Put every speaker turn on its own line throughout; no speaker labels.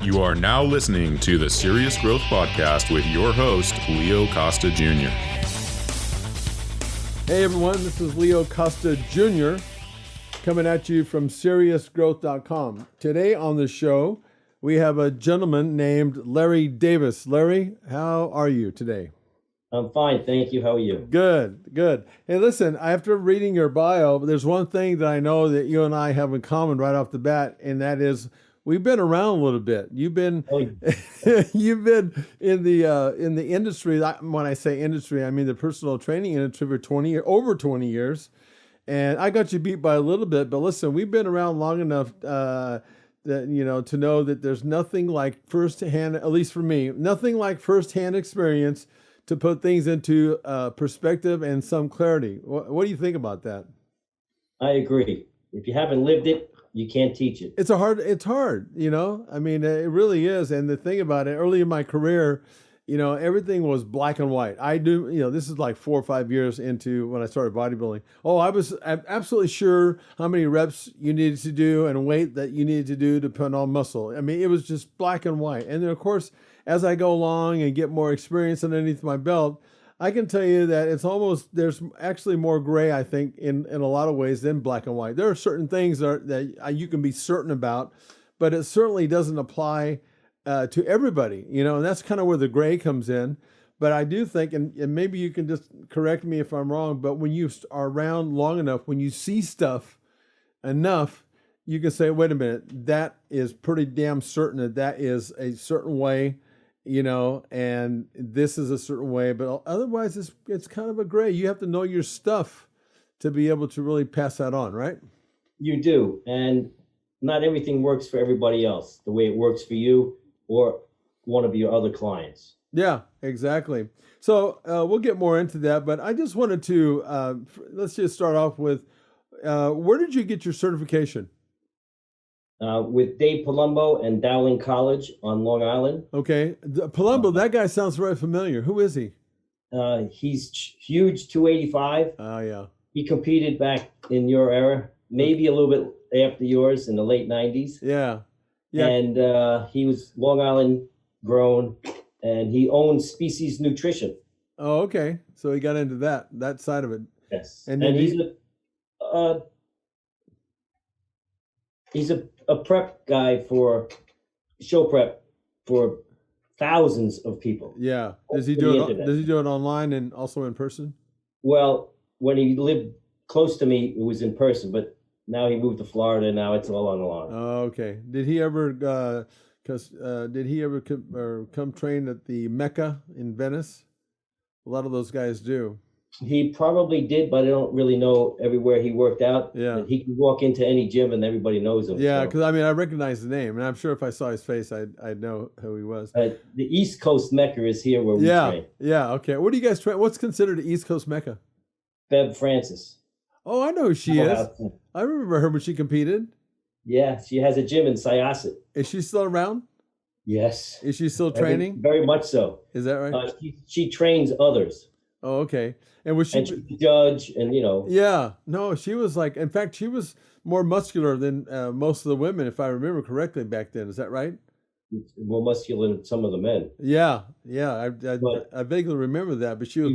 You are now listening to the Serious Growth Podcast with your host, Leo Costa Jr.
Hey everyone, this is Leo Costa Jr. coming at you from SeriousGrowth.com. Today on the show, we have a gentleman named Larry Davis. Larry, how are you today?
I'm fine, thank you. How are you?
Good, good. Hey, listen, after reading your bio, there's one thing that I know that you and I have in common right off the bat, and that is we've been around a little bit. You've been you've been in the industry. When I say industry, I mean the personal training industry for over 20 years. And I got you beat by a little bit, but listen, we've been around long enough that to know that there's nothing like firsthand, at least for me, nothing like firsthand experience to put things into perspective and some clarity. What do you think about that?
I agree. If you haven't lived it, you can't teach it.
It's hard, I mean, it really is. And the thing about it, early in my career, everything was black and white. This is like 4 or 5 years into when I started bodybuilding. I'm absolutely sure how many reps you needed to do and weight that you needed to do to put on muscle. I mean, it was just black and white. And then of course, as I go along and get more experience underneath my belt, I can tell you that there's actually more gray, I think, in a lot of ways than black and white. There are certain things that you can be certain about, but it certainly doesn't apply to everybody, and that's kind of where the gray comes in. But I do think, and maybe you can just correct me if I'm wrong, but when you are around long enough, when you see stuff enough, you can say, wait a minute, that is pretty damn certain that is a certain way, and this is a certain way, but otherwise it's kind of a gray. You have to know your stuff to be able to really pass that on, right?
You do. And not everything works for everybody else the way it works for you or one of your other clients.
Yeah, exactly. So we'll get more into that, but I just wanted to, let's just start off with, where did you get your certification?
With Dave Palumbo and Dowling College on Long Island.
Okay. Palumbo, that guy sounds very familiar. Who is he?
He's huge, 285.
Oh, yeah.
He competed back in your era, maybe a little bit after yours in the late 90s.
Yeah. Yeah.
And he was Long Island grown, and he owned Species Nutrition.
Oh, okay. So he got into that side of it.
Yes. And he's a prep guy for show prep for thousands of people.
Yeah. Does he do it online and also in person?
Well, when he lived close to me, it was in person, but now he moved to Florida. Now it's all online.
Oh, okay. Did he ever come train at the Mecca in Venice? A lot of those guys do.
He probably did, but I don't really know everywhere he worked out.
Yeah.
He can walk into any gym and everybody knows him.
Yeah, because I recognize the name, and I'm sure if I saw his face, I'd know who he was.
The East Coast Mecca is here where we train.
Yeah, okay. What do you guys train? What's considered the East Coast Mecca?
Bev Francis.
Oh, I know who she is. I remember her when she competed.
Yeah, she has a gym in Syosset.
Is she still around?
Yes.
Is she still training?
Very much so.
Is that right?
She trains others.
Oh, okay. And was she?
And she's a judge, and
Yeah. No, she was in fact, she was more muscular than most of the women, if I remember correctly back then. Is that right?
More muscular than some of the men.
Yeah. I vaguely remember that, but she was.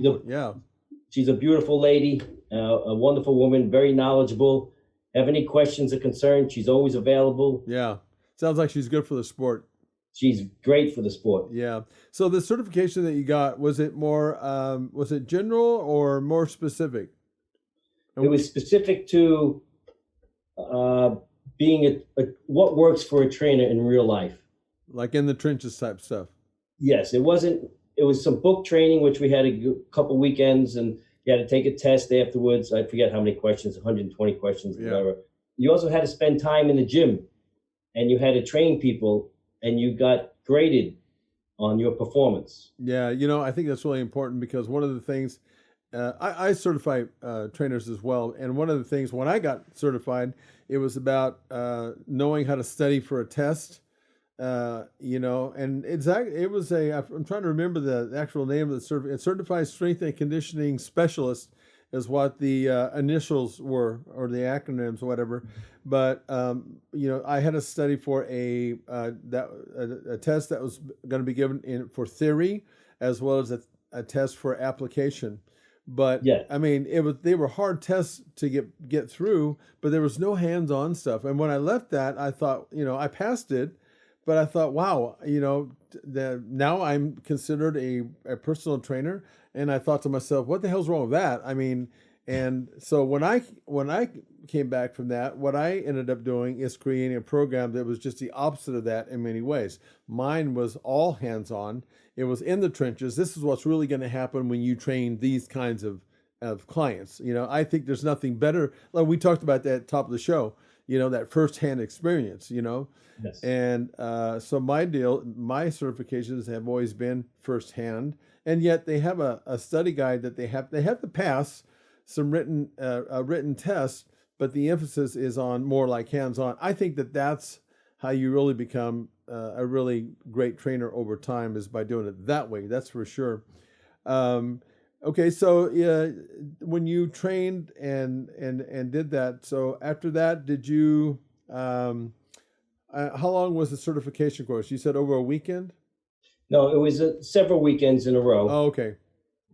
She's a beautiful lady, a wonderful woman, very knowledgeable. Have any questions or concerns? She's always available.
Yeah. Sounds like she's good for the sport.
She's great for the sport.
Yeah. So the certification that you got, was it general or more specific?
It was specific to being what works for a trainer in real life.
Like in the trenches type stuff.
Yes, it wasn't. It was some book training, which we had a couple weekends, and you had to take a test afterwards. I forget how many questions, 120 questions, whatever. You also had to spend time in the gym, and you had to train people, and you got graded on your performance.
Yeah, I think that's really important because one of the things, I certify trainers as well, and one of the things when I got certified, it was about knowing how to study for a test, and it was I'm trying to remember the actual name of the certified strength and conditioning specialist, is what the initials were, or the acronyms, or whatever. But I had a study for a test that was going to be given for theory, as well as a test for application. But
Yeah.
I mean, they were hard tests to get through, but there was no hands-on stuff. And when I left that, I thought, I passed it, but I thought, wow, now I'm considered a personal trainer. And I thought to myself, what the hell's wrong with that? I mean, and so when I came back from that, what I ended up doing is creating a program that was just the opposite of that in many ways. Mine was all hands-on. It was in the trenches. This is what's really going to happen when you train these kinds of clients. I think there's nothing better. Like we talked about that at the top of the show, that firsthand experience,
Yes.
And so my certifications have always been firsthand, and yet they have a study guide that they have to pass some written tests, but the emphasis is on more like hands-on. I think that's how you really become a really great trainer over time, is by doing it that way. That's for sure. Okay, so when you trained and did that, so after that, did you? How long was the certification course? You said over a weekend?
No, it was several weekends in a row.
Oh, okay.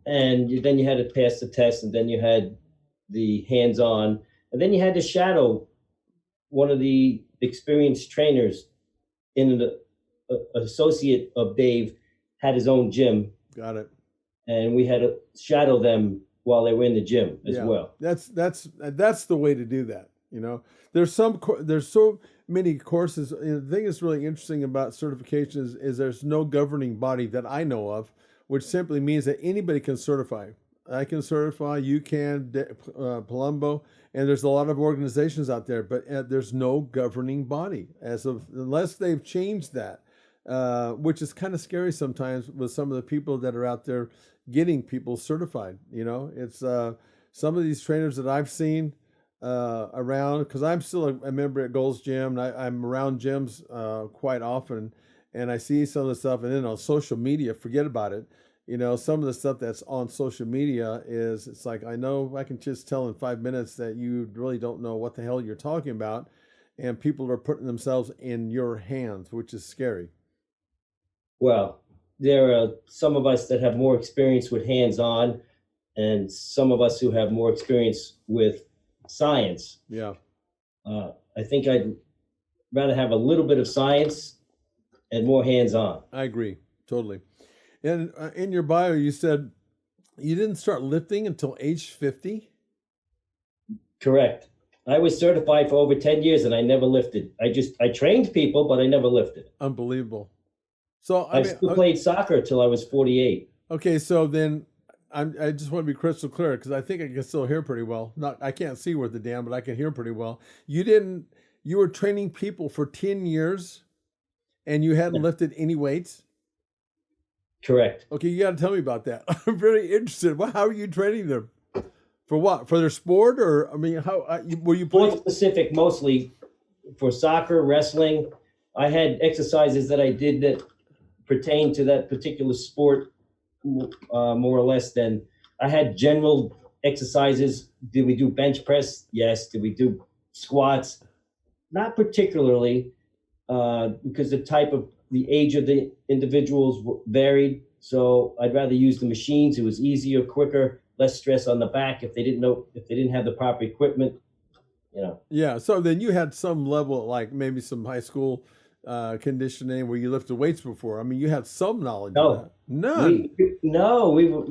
And then you had to pass the test, and then you had the hands-on, and then you had to shadow one of the experienced trainers. An associate of Dave had his own gym. Got it. And we had to shadow them while they were in the gym as well.
That's the way to do that. There's so many courses. The thing that's really interesting about certifications is there's no governing body that I know of, which simply means that anybody can certify. I can certify, you can, Palumbo, and there's a lot of organizations out there, but there's no governing body unless they've changed that, which is kind of scary sometimes with some of the people that are out there getting people certified. It's some of these trainers that I've seen around, because I'm still a member at Gold's Gym, and I'm around gyms quite often, and I see some of the stuff, and then on social media, forget about it. Some of the stuff that's on social media it's like, I know I can just tell in 5 minutes that you really don't know what the hell you're talking about, and people are putting themselves in your hands, which is scary.
Well, there are some of us that have more experience with hands-on, and some of us who have more experience with science.
Yeah.
I think I'd rather have a little bit of science and more hands-on.
I agree, totally. And in your bio, you said you didn't start lifting until age 50?
Correct. I was certified for over 10 years and I never lifted. I trained people, but I never lifted.
Unbelievable. So
I still played soccer till I was 48.
Okay, so then I just want to be crystal clear, because I think I can still hear pretty well. I can't see worth a damn, but I can hear pretty well. You were training people for 10 years and you hadn't lifted any weights?
Correct.
Okay, you got to tell me about that. I'm very interested. How are you training them? For what? For their sport, or how were you playing?
More specific, mostly for soccer, wrestling. I had exercises that I did that pertain to that particular sport, more or less. Then I had general exercises. Did we do bench press? Yes. Did we do squats? Not particularly, because the age of the individuals varied. So I'd rather use the machines. It was easier, quicker, less stress on the back if they didn't have the proper equipment.
Yeah. So then you had some level, like maybe some high school conditioning where you lifted weights before. You had some knowledge of that. None.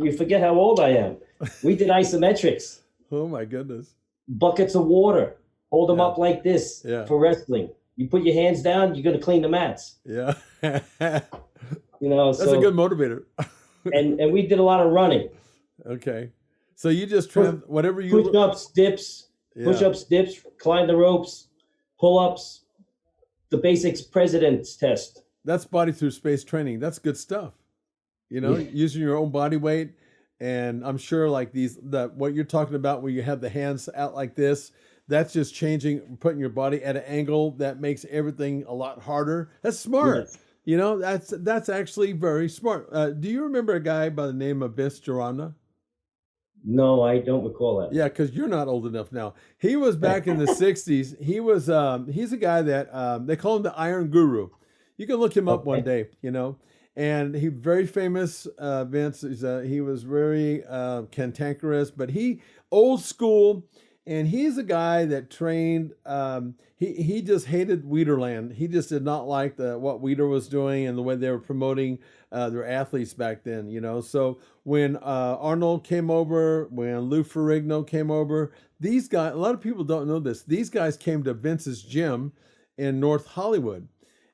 We forget how old I am. We did isometrics.
Oh my goodness.
Buckets of water. Hold them up like this for wrestling. You put your hands down, you're going to clean the mats.
Yeah.
That's
a good motivator.
and we did a lot of running.
Okay. So you just whatever you
push-ups, dips, climb the ropes, pull-ups, the basics president's test.
That's body through space training. That's good stuff. Using your own body weight. And I'm sure like what you're talking about where you have the hands out like this, that's just putting your body at an angle that makes everything a lot harder. That's smart. Yes. That's actually very smart. Do you remember a guy by the name of Vince Gironda?
No, I don't recall that.
Yeah, because you're not old enough now. He was back in the '60s. He was he's a guy that they call him the Iron Guru. You can look him up one
Okay.
day, you know. And he very famous, Vince. He was very cantankerous, but he old school, and he's a guy that trained. He just hated Weiderland. He just did not like what Weider was doing and the way they were promoting their athletes back then. You know, so when Arnold came over, when Lou Ferrigno came over, these guys. A lot of people don't know this. These guys came to Vince's gym in North Hollywood.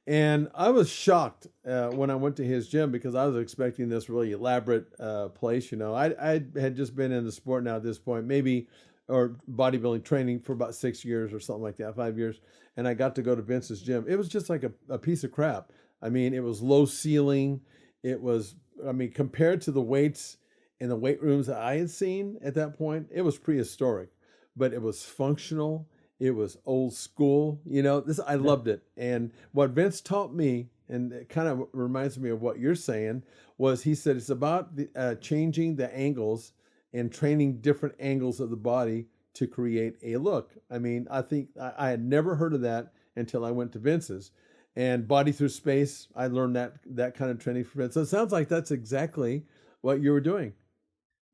And I was shocked when I went to his gym because I was expecting this really elaborate place. You know, I had just been in the sport now at this point, maybe, or bodybuilding training for about 6 years or something like that, 5 years. And I got to go to Vince's gym. It was just like a piece of crap. I mean, it was low ceiling. It was, I mean, compared to the weights in the weight rooms that I had seen at that point, it was prehistoric, but it was functional. It was old school, you know. This I loved it, and what Vince taught me, and it kind of reminds me of what you're saying, was he said it's about changing the angles and training different angles of the body to create a look. I mean, I think I had never heard of that until I went to Vince's, and Body Through Space. I learned that kind of training from Vince. So it sounds like that's exactly what you were doing.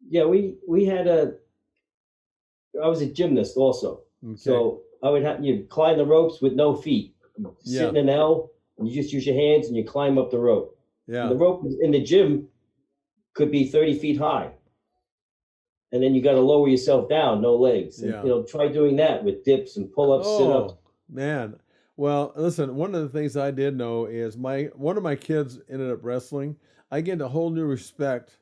Yeah, we had I was a gymnast also.
Okay.
So I would have you climb the ropes with no feet. You
Yeah.
sit in an L, and you just use your hands and you climb up the rope. And
Yeah.
the rope in the gym could be 30 feet high. And then you got to lower yourself down, no legs. And,
Yeah.
you know, try doing that with dips and pull-ups, sit-ups.
Oh man. Well, listen, one of the things I did know is one of my kids ended up wrestling. I gained a whole new respect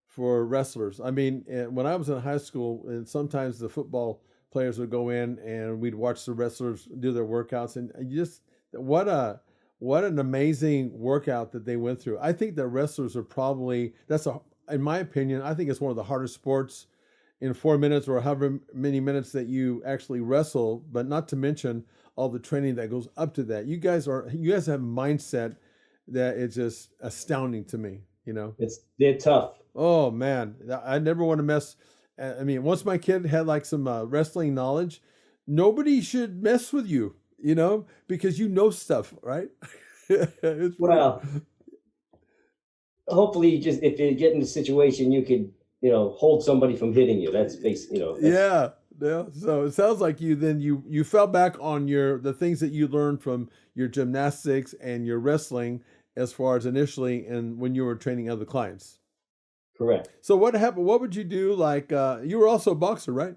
for wrestlers. I mean, when I was in high school, and sometimes the football players would go in and we'd watch the wrestlers do their workouts, and just what an amazing workout that they went through. I think that wrestlers are probably in my opinion, I think it's one of the hardest sports in 4 minutes or however many minutes that you actually wrestle, but not to mention all the training that goes up to that. You guys have a mindset that is just astounding to me, you know.
They're tough.
Oh man, I never want to mess. I mean, once my kid had like some wrestling knowledge, nobody should mess with you, you know, because you know stuff, right?
Well, hopefully, if you get in a situation, you could, you know, hold somebody from hitting you. That's basically, you know.
Yeah. So it sounds like you fell back on the things that you learned from your gymnastics and your wrestling as far as initially and when you were training other clients.
Correct.
So what happened? What would you do? Like you were also a boxer, right?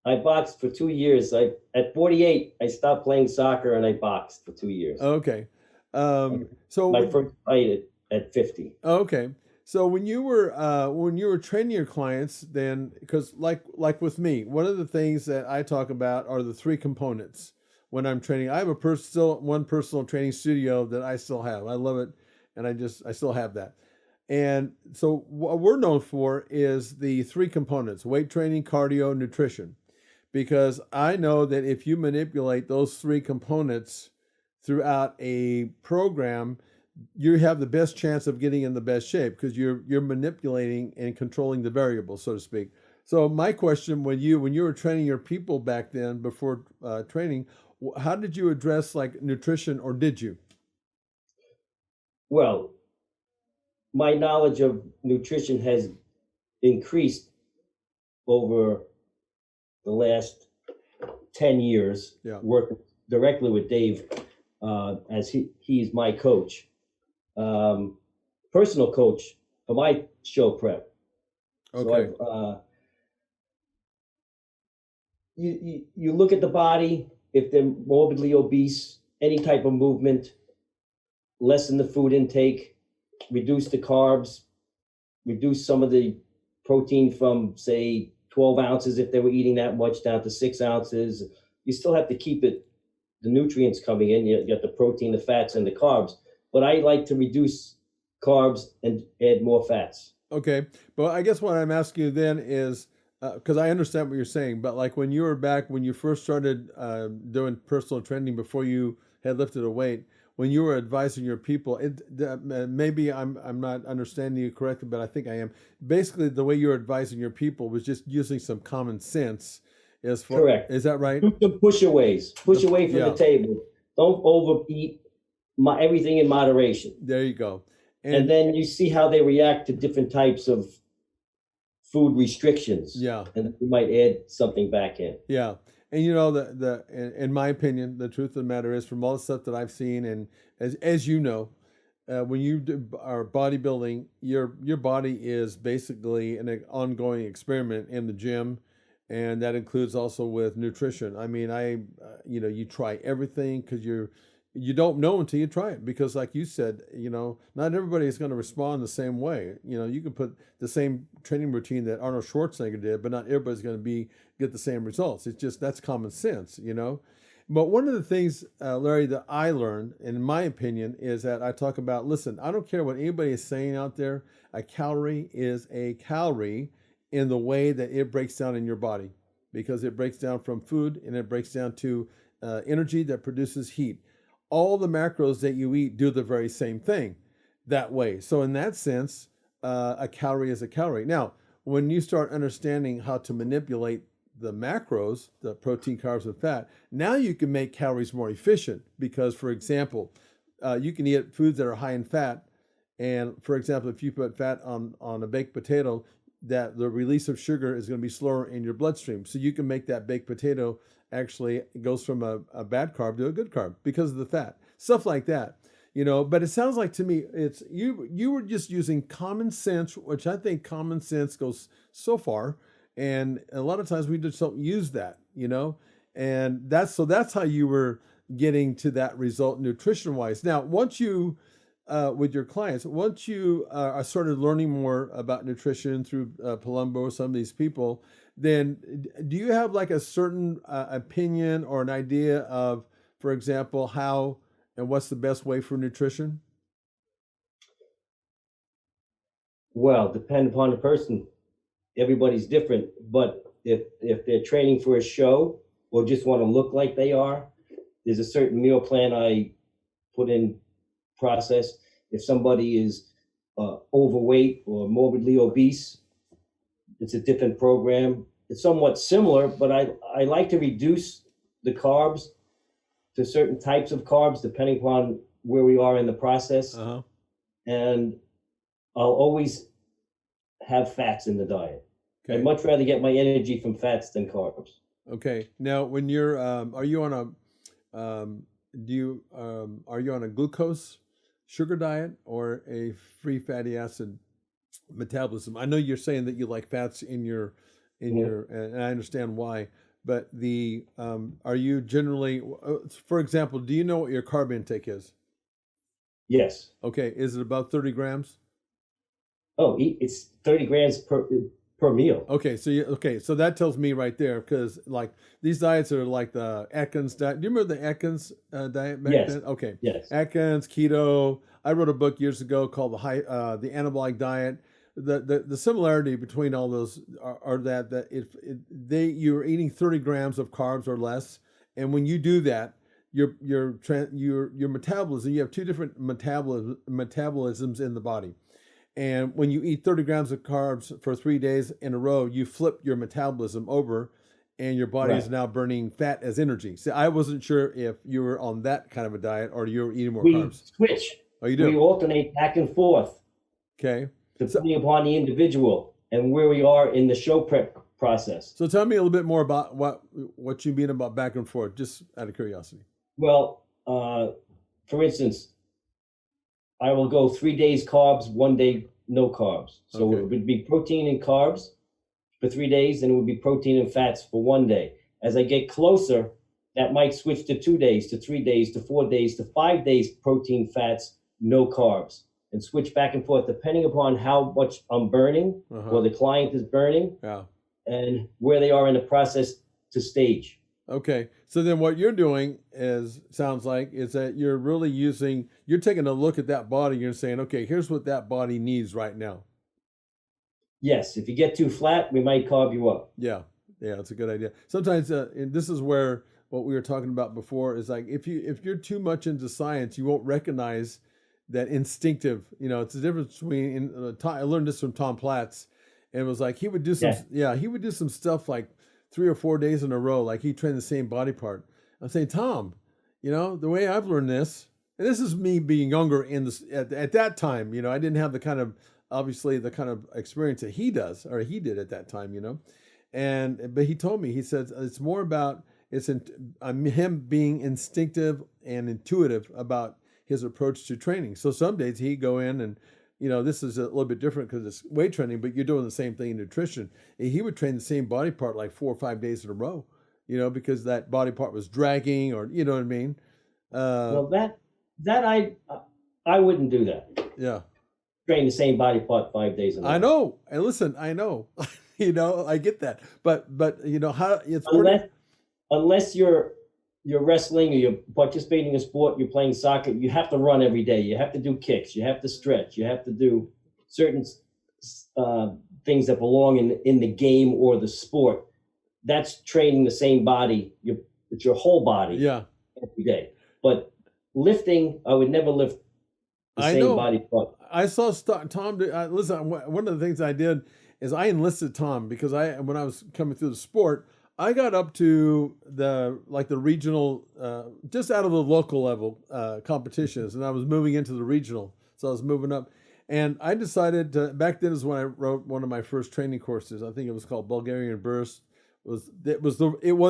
I boxed for 2 years. At 48, I stopped playing soccer and I boxed for 2 years.
Okay.
My
So
first fight at 50.
okay. So when you were training your clients, then because like with me, one of the things that I talk about are the three components when I'm training. I have one personal training studio that I still have. I love it, and I still have that. And so what we're known for is the three components: weight training, cardio, nutrition. Because I know that if you manipulate those three components throughout a program, you have the best chance of getting in the best shape because you're manipulating and controlling the variables, so to speak. So my question, when you were training your people back then before training, how did you address like nutrition, or did you?
Well, my knowledge of nutrition has increased over the last 10 years,
Yeah.
working directly with Dave, as he's my coach, personal coach for my show prep.
Okay.
So you look at the body, if they're morbidly obese, any type of movement, lessen the food intake, reduce the carbs, reduce some of the protein from, say, 12 ounces if they were eating that much down to 6 ounces. You still have to keep the nutrients coming in. You got the protein, the fats, and the carbs. But I like to reduce carbs and add more fats.
Okay. But I guess what I'm asking you then is, because I understand what you're saying, but like when you first started doing personal training before you had lifted a weight, when you were advising your people, maybe I'm not understanding you correctly, but I think I am. Basically, the way you're advising your people was just using some common sense.
Correct.
Is that right?
Do some push aways. Push away from the table. Don't overeat. Everything in moderation.
There you go.
And then you see how they react to different types of food restrictions.
Yeah.
And you might add something back in.
Yeah. And you know, in my opinion, the truth of the matter is, from all the stuff that I've seen, and as you know, when you are bodybuilding, your body is basically an ongoing experiment in the gym, and that includes also with nutrition. I mean, you try everything because you don't know until you try it, because like you said, not everybody is going to respond the same way. You can put the same training routine that Arnold Schwarzenegger did, but not everybody's going to get the same results. It's just, that's common sense. But one of the things, Larry, that I learned, in my opinion, is that I talk about, listen, I don't care what anybody is saying out there. A calorie is a calorie in the way that it breaks down in your body, because it breaks down from food and it breaks down to energy that produces heat. All the macros that you eat do the very same thing that way. So in that sense, a calorie is a calorie. Now, when you start understanding how to manipulate the macros, the protein, carbs, and fat, now you can make calories more efficient, because, for example, you can eat foods that are high in fat. And for example, if you put fat on a baked potato, that the release of sugar is going to be slower in your bloodstream. So you can make that baked potato, actually it goes from a bad carb to a good carb because of the fat, stuff like that. But it sounds like to me, it's you were just using common sense, which I think common sense goes so far. And a lot of times we just don't use that, and that's how you were getting to that result nutrition wise. Now, once you, with your clients, once you started learning more about nutrition through Palumbo, some of these people, then do you have like a certain opinion or an idea of, for example, how and what's the best way for nutrition?
Well, depend upon the person. Everybody's different, but if they're training for a show or just want to look like they are, there's a certain meal plan I put in process. If somebody is overweight or morbidly obese, it's a different program. It's somewhat similar, but I like to reduce the carbs to certain types of carbs depending upon where we are in the process.
Uh-huh.
And I'll always have fats in the diet.
Okay.
I'd much rather get my energy from fats than carbs.
Okay. Now, when you're, are you on a glucose sugar diet or a free fatty acid metabolism? I know you're saying that you like fats in your, and I understand why, but are you generally, for example, do you know what your carb intake is?
Yes.
Okay. Is it about 30 grams?
Oh, it's 30 grams per meal.
Okay, so that tells me right there, because like these diets are like the Atkins diet. Do you remember the Atkins diet back then? Okay.
Yes.
Atkins, keto. I wrote a book years ago called the anabolic diet. The similarity between all those are that you're eating 30 grams of carbs or less, and when you do that, your metabolism, you have two different metabolisms in the body. And when you eat 30 grams of carbs for 3 days in a row, you flip your metabolism over and your body is now burning fat as energy. So I wasn't sure if you were on that kind of a diet or you were eating more carbs.
We switch.
Oh, you do?
We alternate back and forth.
Okay.
Depending upon the individual and where we are in the show prep process.
So tell me a little bit more about what you mean about back and forth, just out of curiosity.
Well, for instance, I will go 3 days carbs, 1 day no carbs. So
Okay.
it would be protein and carbs for 3 days, and it would be protein and fats for 1 day. As I get closer, that might switch to 2 days, to 3 days, to 4 days, to 5 days protein, fats, no carbs, and switch back and forth depending upon how much I'm burning or the client is burning and where they are in the process to stage.
Okay. So then what you're doing sounds like is that you're really you're taking a look at that body. You're saying, okay, here's what that body needs right now.
Yes. If you get too flat, we might carb you up.
Yeah. Yeah. It's a good idea. Sometimes, and this is where what we were talking about before is like if you're too much into science, you won't recognize that instinctive. It's the difference between. I learned this from Tom Platz, and it was like he would do some.
Yeah.
Yeah, he would do some stuff like 3 or 4 days in a row, like he trained the same body part. I'm saying, Tom, the way I've learned this, and this is me being younger in this at that time. I didn't have the kind of obviously the kind of experience that he does or he did at that time. But he told me, he said it's more about him being instinctive and intuitive about his approach to training. So some days he'd go in and, this is a little bit different because it's weight training, but you're doing the same thing in nutrition. And he would train the same body part like 4 or 5 days in a row, because that body part was dragging or, you know what I mean?
Well, that I wouldn't do that.
Yeah.
Train the same body part 5 days in a row.
I know. And listen, I know, I get that, but how it's
unless you're wrestling or you're participating in a sport, you're playing soccer, you have to run every day. You have to do kicks. You have to stretch. You have to do certain things that belong in the game or the sport. That's training the same body. It's your whole body.
Yeah.
Every day. But lifting, I would never lift the same body part.
I saw Tom. Listen, one of the things I did is I enlisted Tom because when I was coming through the sport, I got up to the regional, just out of the local level competitions, and I was moving into the regional. So I was moving up, and I decided back then is when I wrote one of my first training courses. I think it was called Bulgarian Burst. It was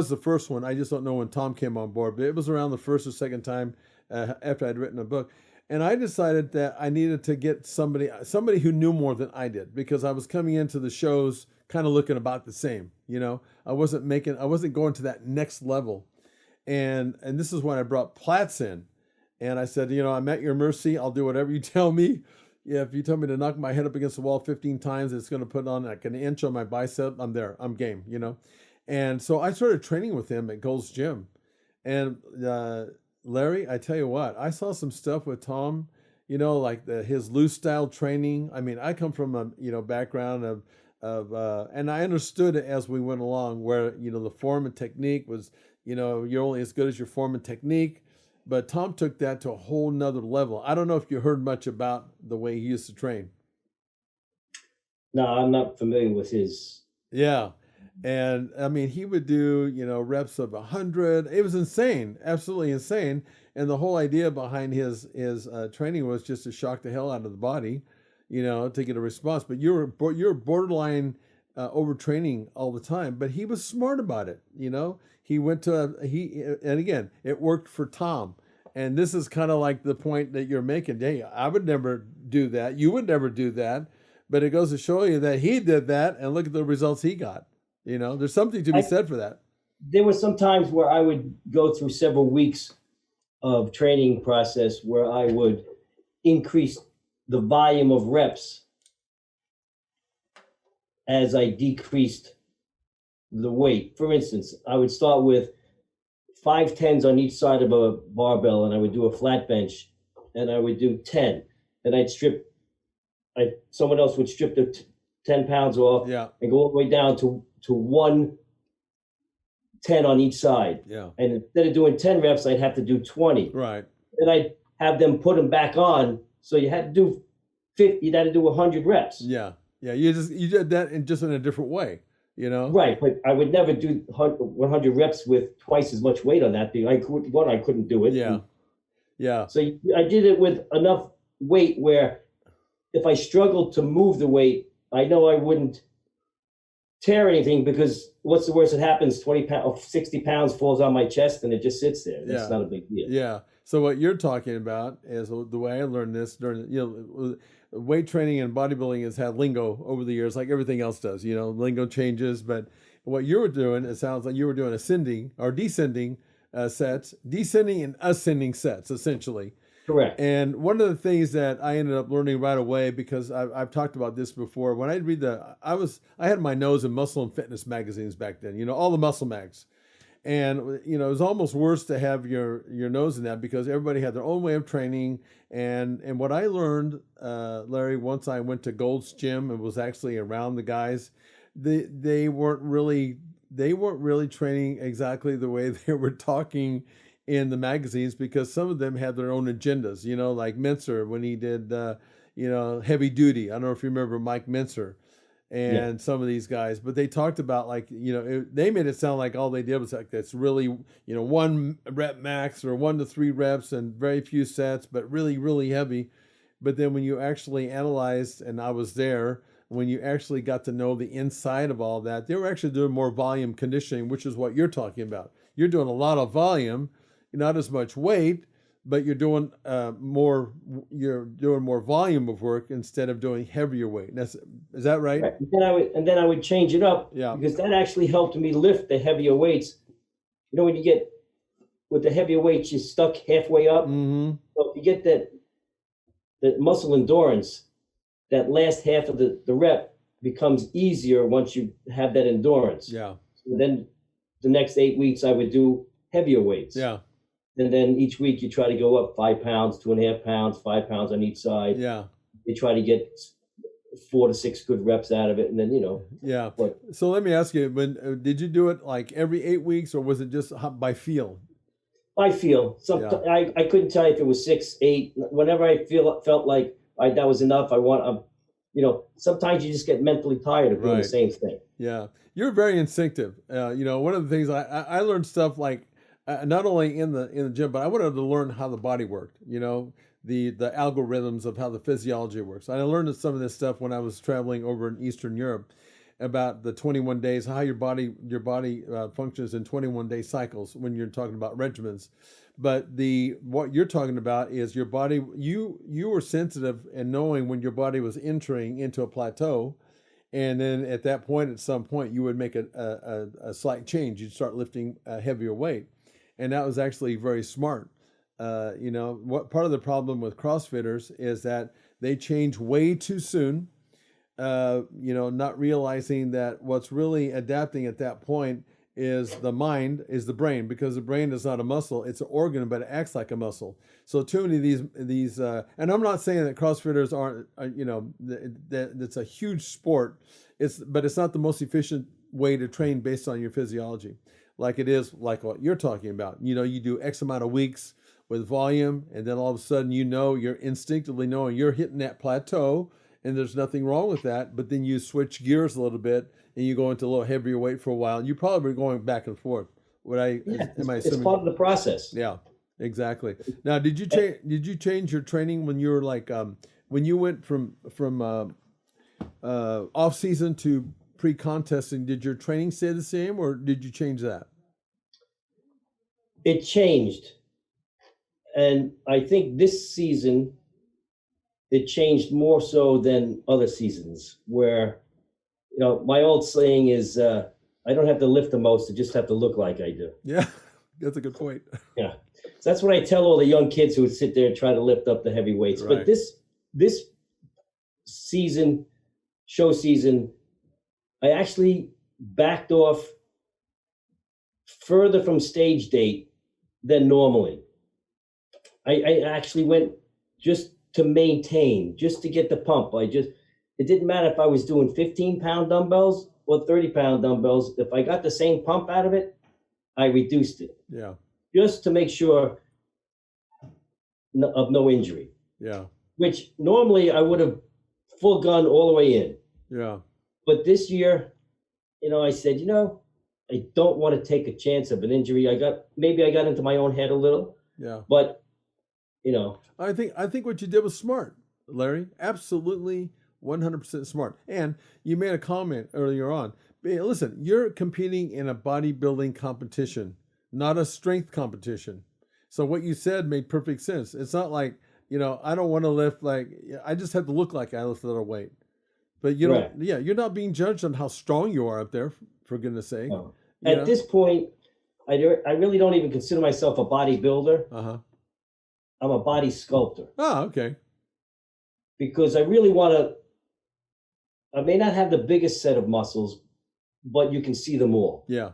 the first one. I just don't know when Tom came on board, but it was around the first or second time after I'd written a book. And I decided that I needed to get somebody who knew more than I did, because I was coming into the shows kind of looking about the same. I wasn't going to that next level. And this is when I brought Platz in. And I said, I'm at your mercy. I'll do whatever you tell me. Yeah, if you tell me to knock my head up against the wall 15 times, it's going to put on like an inch on my bicep, I'm there. I'm game, And so I started training with him at Gold's Gym. And Larry, I tell you what, I saw some stuff with Tom, like his loose style training. I mean, I come from a background of and I understood it as we went along, where the form and technique was, you're only as good as your form and technique. But Tom took that to a whole nother level. I don't know if you heard much about the way he used to train.
No, I'm not familiar with his.
Yeah. And I mean, he would do, reps of 100. It was insane, absolutely insane. And the whole idea behind his training was just to shock the hell out of the body, to get a response. But you're borderline overtraining all the time. But he was smart about it. He went to and again, it worked for Tom. And this is kind of like the point that you're making. Hey, I would never do that. You would never do that. But it goes to show you that he did that, and look at the results he got. There's something to be said for that.
There were some times where I would go through several weeks of training process where I would increase the volume of reps as I decreased the weight. For instance, I would start with 5 10s on each side of a barbell, and I would do a flat bench, and I would do 10. Then someone else would strip the 10 pounds off,
yeah,
and go all the way down to 110 on each side.
Yeah.
And instead of doing 10 reps, I'd have to do 20.
Right.
Then I'd have them put them back on. So you had to do 50, you'd have to do 100 reps.
Yeah. Yeah. You did that in a different way,
Right. But I would never do 100 reps with twice as much weight on that thing. I couldn't do it.
Yeah. Yeah.
So I did it with enough weight where if I struggled to move the weight, I know I wouldn't tear anything, because what's the worst that happens? 20 pounds, 60 pounds falls on my chest and it just sits there. That's not a big deal.
Yeah. So what you're talking about is the way I learned this during, weight training and bodybuilding has had lingo over the years, like everything else does. Lingo changes, but what you were doing, it sounds like you were doing ascending or descending sets, descending and ascending sets, essentially.
Correct.
And one of the things that I ended up learning right away, because I've talked about this before, when I read I had my nose in muscle and fitness magazines back then, all the muscle mags. And, it was almost worse to have your nose in that, because everybody had their own way of training. And what I learned, Larry, once I went to Gold's Gym and was actually around the guys, they weren't really they weren't really training exactly the way they were talking in the magazines, because some of them had their own agendas, like Mincer when he did, Heavy Duty. I don't know if you remember Mike Mincer
Yeah.
and some of these guys, but they talked about they made it sound like all they did was like that's really, 1 rep max or 1 to 3 reps and very few sets, but really, really heavy. But then when you actually analyzed, and I was there, when you actually got to know the inside of all that, they were actually doing more volume conditioning, which is what you're talking about. You're doing a lot of volume, not as much weight, but you're doing more volume of work instead of doing heavier weight. Is that right?
Right. And then I would change it up, because that actually helped me lift the heavier weights. When you get with the heavier weights, you're stuck halfway up.
Mm-hmm.
So if you get that muscle endurance, that last half of the rep becomes easier once you have that endurance.
Yeah.
So then the next 8 weeks I would do heavier weights.
Yeah.
And then each week you try to go up 5 pounds, 2.5 pounds, 5 pounds on each side.
Yeah.
You try to get 4 to 6 good reps out of it, and then
Yeah.
But,
so let me ask you: did you do it like every 8 weeks, or was it just by feel?
I feel I couldn't tell you if it was 6, 8. Whenever I felt like that was enough. Sometimes you just get mentally tired of doing the same thing.
Yeah, you're very instinctive. One of the things I learned stuff like not only in the gym, but I wanted to learn how the body worked. The algorithms of how the physiology works. I learned some of this stuff when I was traveling over in Eastern Europe about the 21 days, how your body functions in 21-day cycles when you're talking about regimens. But what you're talking about is your body. You were sensitive and knowing when your body was entering into a plateau, and then at that point, at some point, you would make a slight change. You'd start lifting a heavier weight, and that was actually very smart. What part of the problem with CrossFitters is that they change way too soon. Not realizing that what's really adapting at that point is the mind, is the brain, because the brain is not a muscle, it's an organ, but it acts like a muscle. So too many of these, and I'm not saying that CrossFitters aren't, that's a huge sport. But it's not the most efficient way to train based on your physiology, like it is like what you're talking about. You do X amount of weeks with volume, and then all of a sudden, you're instinctively knowing you're hitting that plateau. And there's nothing wrong with that, but then you switch gears a little bit and you go into a little heavier weight for a while. You're probably going back and forth.
It's part of the process.
Yeah, exactly. Now, did you change your training when you were like when you went from off season to pre-contesting? Did your training stay the same, or did you change that?
It changed, and I think this season it changed more so than other seasons, where, my old saying is, I don't have to lift the most, I just have to look like I do.
Yeah, that's a good point.
Yeah. So that's what I tell all the young kids who would sit there and try to lift up the heavy weights.
Right.
But this season, show season, I actually backed off further from stage date than normally. I actually went just to maintain, just to get the pump. It didn't matter if I was doing 15-pound dumbbells or 30-pound dumbbells. If I got the same pump out of it, I reduced it.
Yeah.
Just to make sure of no injury.
Yeah.
Which normally I would have full gun all the way in.
Yeah.
But this year, I said, I don't want to take a chance of an injury. Maybe I got into my own head a little.
Yeah.
But
I think what you did was smart, Larry. Absolutely 100% smart. And you made a comment earlier on. Hey, listen, you're competing in a bodybuilding competition, not a strength competition. So what you said made perfect sense. It's not like, I don't want to lift, I just have to look like I lift a little weight. But you're not being judged on how strong you are up there, for goodness sake.
No. At this point, I really don't even consider myself a bodybuilder.
Uh-huh.
I'm a body sculptor.
Oh, okay.
Because I really I may not have the biggest set of muscles, but you can see them all.
Yeah.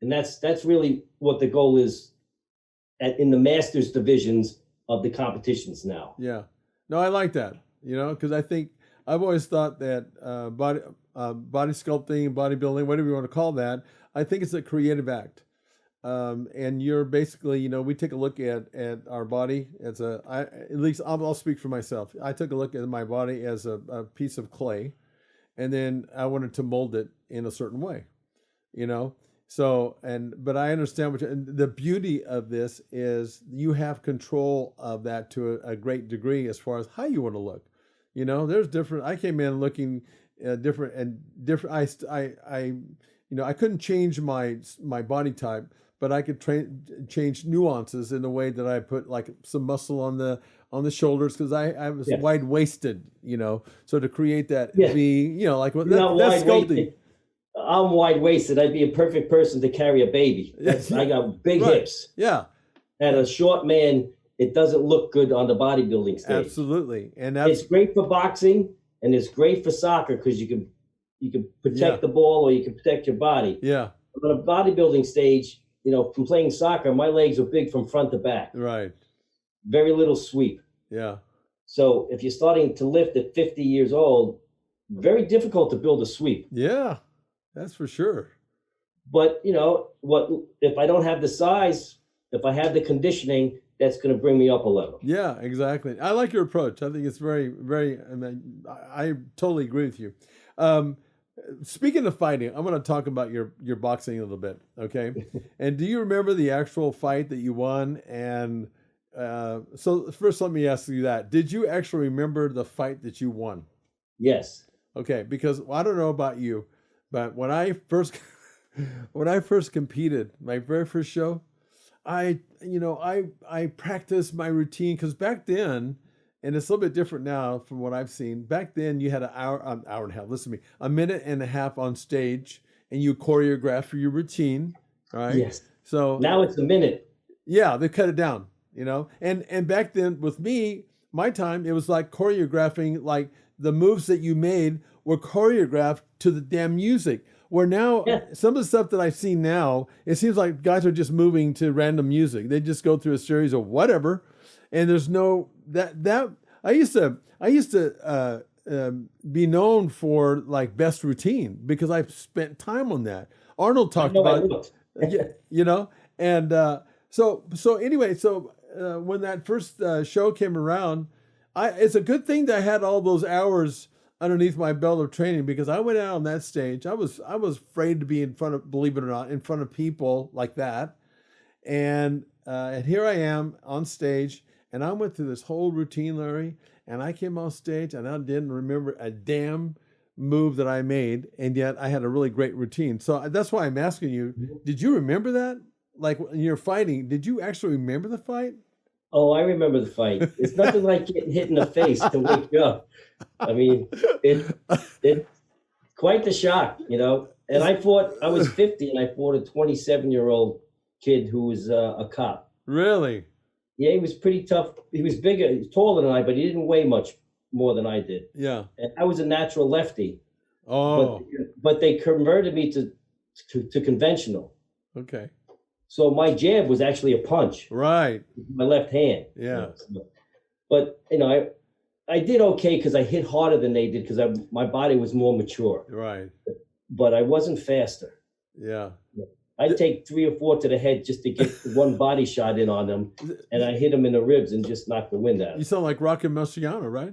And that's really what the goal is in the masters divisions of the competitions now.
Yeah. No, I like that, because I think I've always thought that body sculpting, bodybuilding, whatever you want to call that, I think it's a creative act. And you're basically, we take a look at our body as at least I'll speak for myself. I took a look at my body as a piece of clay, and then I wanted to mold it in a certain way, you know. So, but I understand and the beauty of this is you have control of that to a great degree as far as how you want to look. There's different. I came in looking different and different. I couldn't change my body type, but I could change nuances in the way that I put like some muscle on the shoulders because I was wide waisted, so to create that V, like that's sculpting.
I'm wide waisted. I'd be a perfect person to carry a baby. I got big hips.
Yeah.
And a short man, it doesn't look good on the bodybuilding stage.
Absolutely. And
it's great for boxing and it's great for soccer because you can protect the ball or you can protect your body.
Yeah.
But on a bodybuilding stage, from playing soccer, my legs are big from front to back.
Right.
Very little sweep.
Yeah.
So if you're starting to lift at 50 years old, very difficult to build a sweep.
Yeah. That's for sure.
But what if I don't have the size, if I have the conditioning, that's going to bring me up a level.
Yeah, exactly. I like your approach. I think it's very, very, I totally agree with you. Speaking of fighting, I'm going to talk about your boxing a little bit. Okay. And do you remember the actual fight that you won? And so first, let me ask you that. Did you actually remember the fight that you won?
Yes.
Okay. Because I don't know about you, but when I first competed, my very first show, I practiced my routine because back then, and it's a little bit different now from what I've seen. Back then, you had an hour and a half. Listen to me, a minute and a half on stage, and you choreograph for your routine. Right?
Yes.
So
now it's a minute.
Yeah, they cut it down. And back then with me, my time, it was like choreographing, like the moves that you made were choreographed to the damn music. Where now, some of the stuff that I've seen now, it seems like guys are just moving to random music. They just go through a series of whatever, and there's no that. I used to be known for like best routine because I've spent time on that. Arnold talked about it, and so anyway, when that first show came around, it's a good thing that I had all those hours underneath my belt of training because I went out on that stage. I was afraid to be in front of, believe it or not, in front of people like that. And here I am on stage, and I went through this whole routine, Larry, and I came off stage and I didn't remember a damn move that I made, and yet I had a really great routine. So that's why I'm asking you, did you remember that? Like when you're fighting, did you actually remember the fight?
Oh, I remember the fight. It's nothing like getting hit in the face to wake you up. I mean, it quite the shock, And I was 50 and I fought a 27-year-old kid who was a cop.
Really?
Yeah, he was pretty tough. He was bigger, he was taller than I, but he didn't weigh much more than I did.
Yeah.
And I was a natural lefty.
Oh.
But they converted me to conventional.
Okay.
So my jab was actually a punch.
Right.
With my left hand.
Yeah.
But, I did okay because I hit harder than they did because my body was more mature.
Right.
But I wasn't faster.
Yeah.
I'd take 3 or 4 to the head just to get one body shot in on them, and I hit him in the ribs and just knocked the wind out.
You sound like Rocky Marciano, right?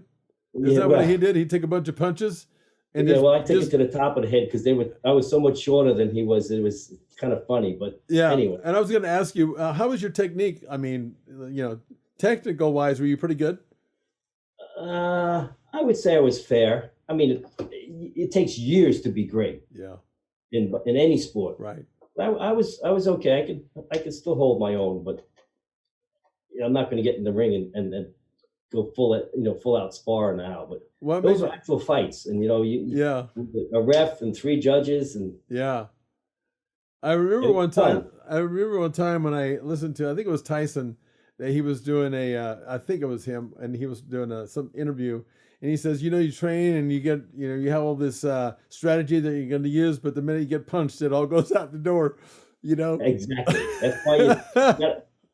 Is that what he did? He'd take a bunch of punches? And
I took it to the top of the head because I was so much shorter than he was. It was kind of funny, but anyway.
And I was going to ask you, how was your technique? I mean, technical wise, were you pretty good?
I would say I was fair. I mean, it takes years to be great.
Yeah.
In any sport.
Right.
I was okay. I could still hold my own, but I'm not going to get in the ring and go full out spar now. But those are actual fights, and a ref and 3 judges and
I remember one time when I listened to, I think it was Tyson, that he was doing I think it was him, and he was doing some interview, and he says, you train and you get, you have all this strategy that you're going to use, but the minute you get punched, it all goes out the door,
Exactly. That's why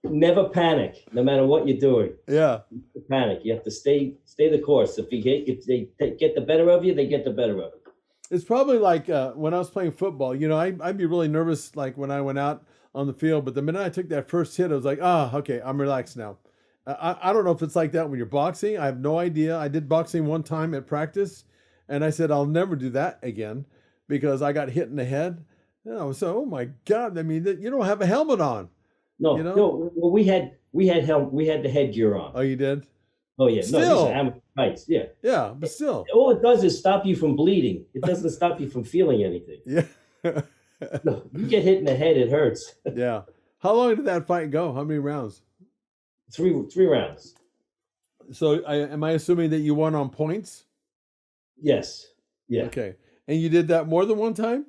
never panic, no matter what you're doing.
Yeah.
Panic. You have to stay the course. If they get the better of you, they get the better of you.
It's probably like when I was playing football, I'd be really nervous like when I went out on the field, but the minute I took that first hit, I was like, okay, I'm relaxed now. I don't know if it's like that when you're boxing. I have no idea. I did boxing one time at practice, and I said, I'll never do that again because I got hit in the head. So, oh my God, I mean, you don't have a helmet on.
No, no. Well, we had the headgear on.
Oh, you did?
Oh yeah,
Still.
No, these are amateur fights. Yeah.
Yeah, but still.
All it does is stop you from bleeding. It doesn't stop you from feeling anything.
Yeah.
No, you get hit in the head, it hurts.
Yeah. How long did that fight go? How many rounds?
Three rounds.
So am I assuming that you won on points?
Yes. Yeah.
Okay. And you did that more than one time?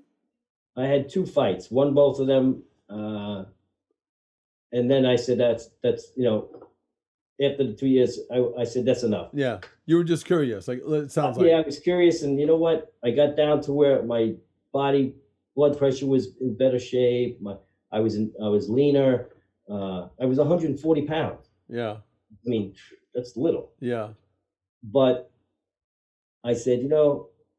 I had 2 fights, won both of them. And then I said, that's, after the 2 years, I said, that's enough.
Yeah. You were just curious. Like, it sounds like.
Yeah, I was curious. And you know what? I got down to where my blood pressure was in better shape. I was leaner. I was 140 pounds.
Yeah.
I mean, that's little.
Yeah.
But I said,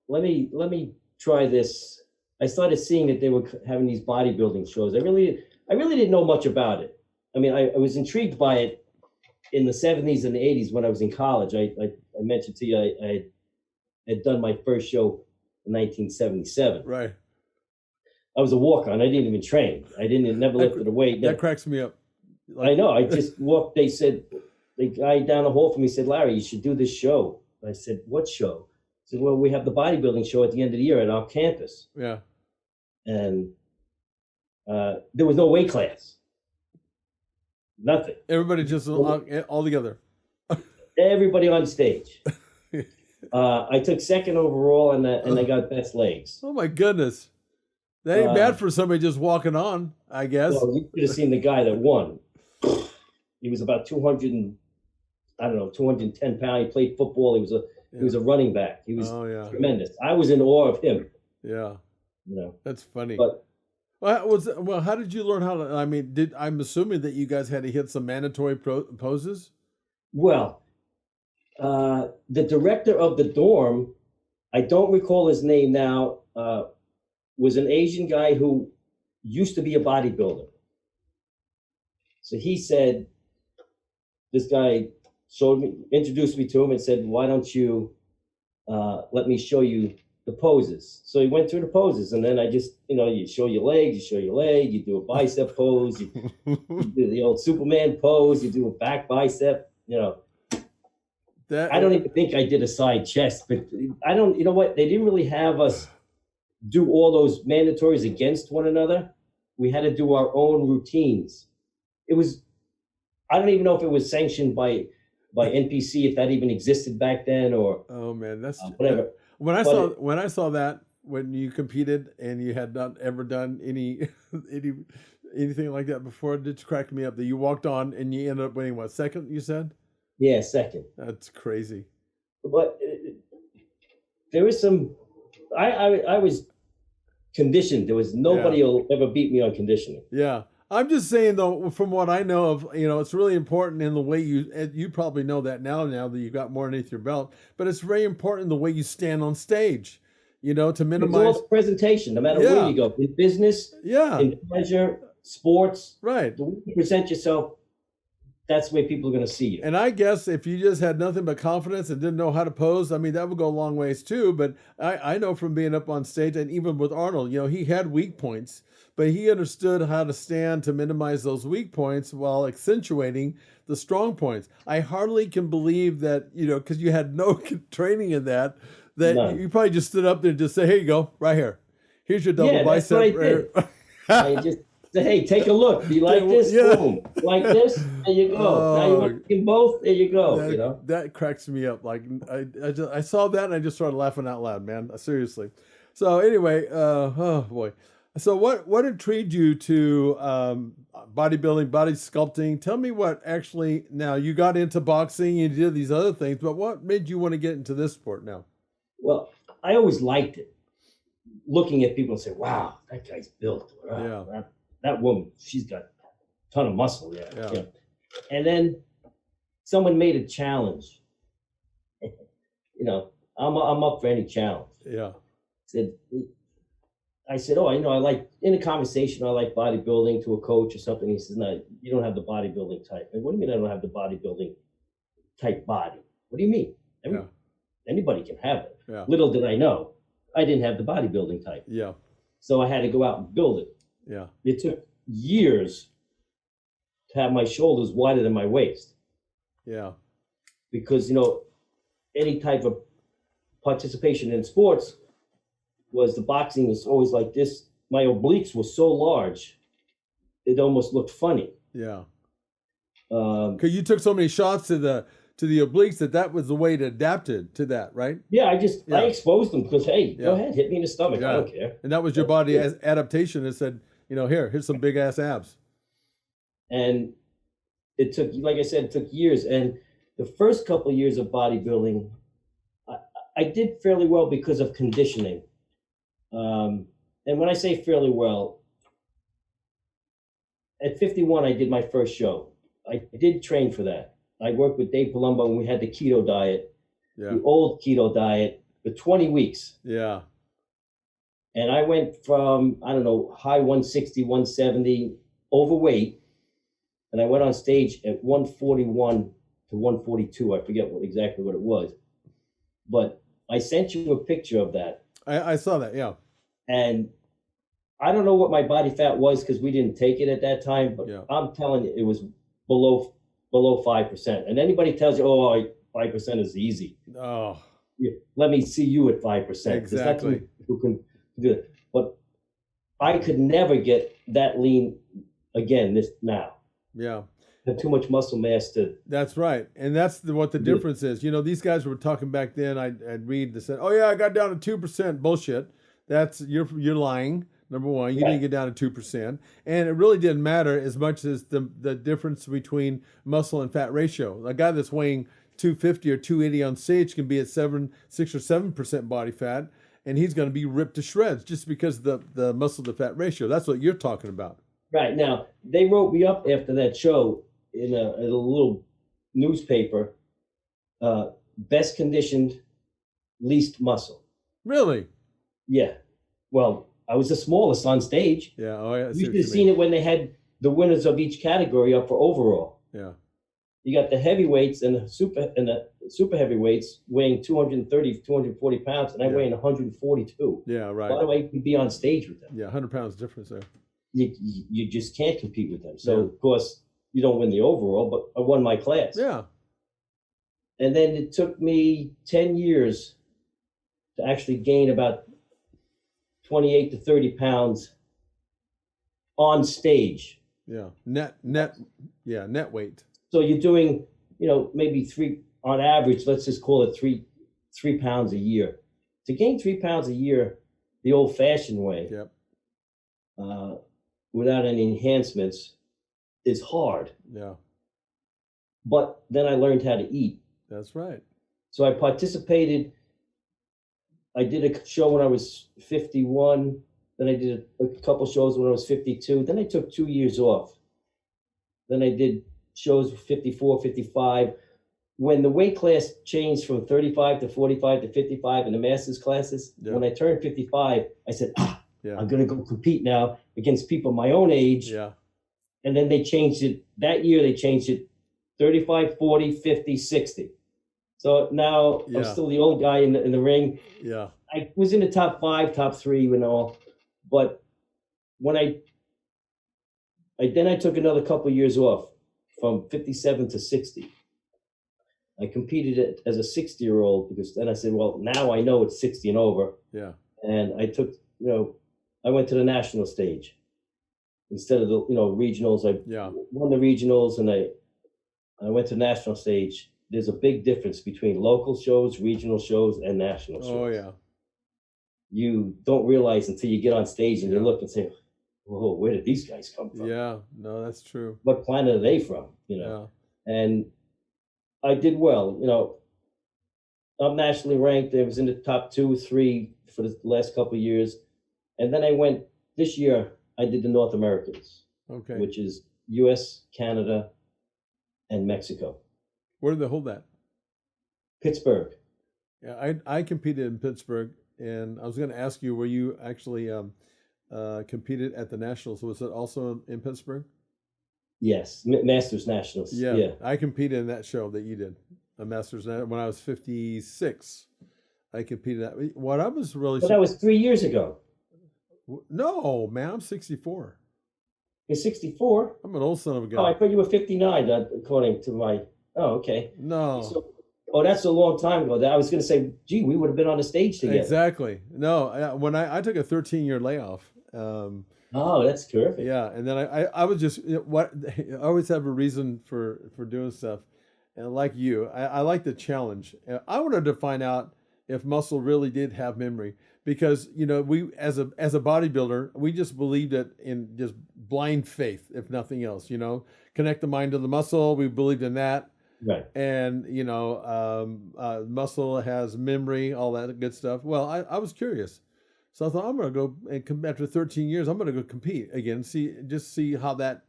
let me try this. I started seeing that they were having these bodybuilding shows. I really didn't know much about it. I mean, I was intrigued by it in the 70s and the 80s when I was in college. I mentioned to you I had done my first show in 1977.
Right.
I was a walk-on. I didn't even train. I never lifted a weight.
That cracks me up.
I know. I just walked. They said, the guy down the hall from me said, Larry, you should do this show. I said, what show? He said, well, we have the bodybuilding show at the end of the year at our campus.
Yeah.
And there was no weight class. Nothing.
Everybody just all together.
Everybody on stage. I took second overall, and I got best legs.
Oh my goodness, that ain't bad for somebody just walking on, I guess.
Well, you could have seen the guy that won. He was about 210 pounds. He played football. He was a running back. He was tremendous. I was in awe of him.
Yeah. That's funny.
But
how did you learn how to? I mean, I'm assuming that you guys had to hit some mandatory poses.
Well, the director of the dorm, I don't recall his name now, was an Asian guy who used to be a bodybuilder. So he said, this guy introduced me to him and said, why don't you let me show you the poses? So he went through the poses, and then I just, you show your legs, you show your leg, you do a bicep pose, you do the old Superman pose, you do a back bicep, I don't even think I did a side chest, but I don't, you know what? They didn't really have us do all those mandatories against one another. We had to do our own routines. It was, I don't even know if it was sanctioned by NPC, if that even existed back then, or
oh man, that's
whatever.
When I saw that when you competed and you had not ever done anything like that before, it just cracked me up that you walked on and you ended up winning what, second? You said?
Yeah, second.
That's crazy.
But there was some. I was conditioned. There was nobody will ever beat me on conditioning.
Yeah. I'm just saying, though, from what I know of, it's really important in the way you probably know that now that you've got more underneath your belt, but it's very important the way you stand on stage, to minimize.
It's all presentation, no matter where you go, in business, in pleasure, sports.
Right.
The way you present yourself, that's the way people are going to see you.
And I guess if you just had nothing but confidence and didn't know how to pose, I mean, that would go a long ways too. But I know from being up on stage, and even with Arnold, he had weak points, but he understood how to stand to minimize those weak points while accentuating the strong points. I hardly can believe that, because you had no training in that
None.
You probably just stood up there and just say, here you go, right here. Here's your double bicep.
I just say, hey, take a look. Do you like this?
Yeah.
Boom. Like this? There you go. Now you want to both? There you go.
That cracks me up. Like I saw that and I just started laughing out loud, man. Seriously. So anyway, oh boy. So what intrigued you to bodybuilding, body sculpting? Tell me what actually, now you got into boxing, you did these other things, but what made you want to get into this sport now?
Well, I always liked it. Looking at people and say, wow, that guy's built. Wow, that woman, she's got ton of muscle. Yeah.
Yeah.
Yeah. And then someone made a challenge. I'm up for any challenge.
Yeah.
I said, oh, I like, in a conversation, I like bodybuilding to a coach or something. He says, no, you don't have the bodybuilding type. What do you mean I don't have the bodybuilding type body? What do you mean? Anybody can have it.
Yeah.
Little did I know, I didn't have the bodybuilding type.
Yeah.
So I had to go out and build it.
Yeah.
It took years to have my shoulders wider than my waist.
Yeah.
Because, any type of participation in sports was the boxing was always like this. My obliques were so large, it almost looked funny.
Yeah. Because you took so many shots to the obliques that was the way to adapt it to that, right?
Yeah, I exposed them because, hey, go ahead, hit me in the stomach.
Yeah.
I don't care.
And that was your body as adaptation that said, here's some big ass abs.
And it took, like I said, it took years. And the first couple of years of bodybuilding, I did fairly well because of conditioning. And when I say fairly well, at 51, I did my first show. I did train for that. I worked with Dave Palumbo when we had the keto diet, the old keto diet, for 20 weeks.
Yeah.
And I went from, high 160, 170, overweight. And I went on stage at 141 to 142. I forget exactly what it was. But I sent you a picture of that.
I saw that, yeah.
And I don't know what my body fat was because we didn't take it at that time, but I'm telling you, it was below 5%. And anybody tells you, 5% is easy.
Oh.
Let me see you at 5%.
Exactly.
Who can do it. But I could never get that lean again now.
Yeah.
I have too much muscle mass to.
That's right. And that's what the difference is. These guys were talking back then, I'd read, they said, oh yeah, I got down to 2%. Bullshit. That's, you're lying. Number one, you didn't get down to 2%. And it really didn't matter as much as the difference between muscle and fat ratio. A guy that's weighing 250 or 280 on stage can be at 6 or 7% body fat, and he's going to be ripped to shreds just because the muscle to fat ratio. That's what you're talking about.
Right. Now, they wrote me up after that show in a little newspaper, best conditioned, least muscle.
Really?
Yeah. Well, I was the smallest on stage.
Yeah. Oh, yeah.
You should have seen it when they had the winners of each category up for overall.
Yeah.
You got the heavyweights and the super heavyweights weighing 230, 240 pounds, and I weigh 142.
Yeah, right.
By the way, you can be on stage with them.
Yeah, 100 pounds difference there.
You just can't compete with them. So, of course, you don't win the overall, but I won my class.
Yeah.
And then it took me 10 years to actually gain about 28 to 30 pounds on stage.
Yeah. Net weight.
So you're doing, maybe on average, let's just call it three pounds a year. To gain 3 pounds a year, the old fashioned way, without any enhancements, is hard.
Yeah.
But then I learned how to eat.
That's right.
So I participated. I did a show when I was 51. Then I did a couple shows when I was 52. Then I took 2 years off. Then I did shows 54, 55. When the weight class changed from 35 to 45 to 55 in the masters classes, when I turned 55, I said, I'm going to go compete now against people my own age.
Yeah.
And then they changed it. That year, they changed it 35, 40, 50, 60. So now I'm still the old guy in the ring.
Yeah.
I was in the top 5, top 3, but when I took another couple of years off from 57 to 60. I competed as a 60-year-old because then I said, well, now I know it's 60 and over.
Yeah.
And I took, I went to the national stage instead of the, regionals. I won the regionals and I went to national stage. There's a big difference between local shows, regional shows, and national shows.
Oh, yeah.
You don't realize until you get on stage and you look and say, whoa, where did these guys come from?
Yeah, no, that's true.
What planet are they from? And I did well. I'm nationally ranked. I was in the top 2 or 3 for the last couple of years. And then I went, this year, I did the North Americans, which is U.S., Canada, and Mexico.
Where did they hold that?
Pittsburgh.
Yeah, I competed in Pittsburgh, and I was going to ask you, were you actually competed at the Nationals? Was it also in Pittsburgh?
Yes, Masters Nationals.
Yeah, I competed in that show that you did, a Masters when I was 56. I competed that. What I was really
But that was 3 years ago.
No, man, I'm 64.
You're 64?
I'm an old son of a gun.
Oh, I thought you were 59, according to my. Oh, okay.
No.
So, that's a long time ago. I was going to say, gee, we would have been on the stage together.
Exactly. No, when I took a 13-year layoff.
Oh, that's terrific.
Yeah, and then I was just I always have a reason for doing stuff, and like you, I like the challenge. I wanted to find out if muscle really did have memory, because we as a bodybuilder, we just believed it in just blind faith, if nothing else. Connect the mind to the muscle. We believed in that.
Right.
And muscle has memory, all that good stuff. Well, I was curious. So I thought, I'm going to go and after 13 years, I'm going to go compete again, see how that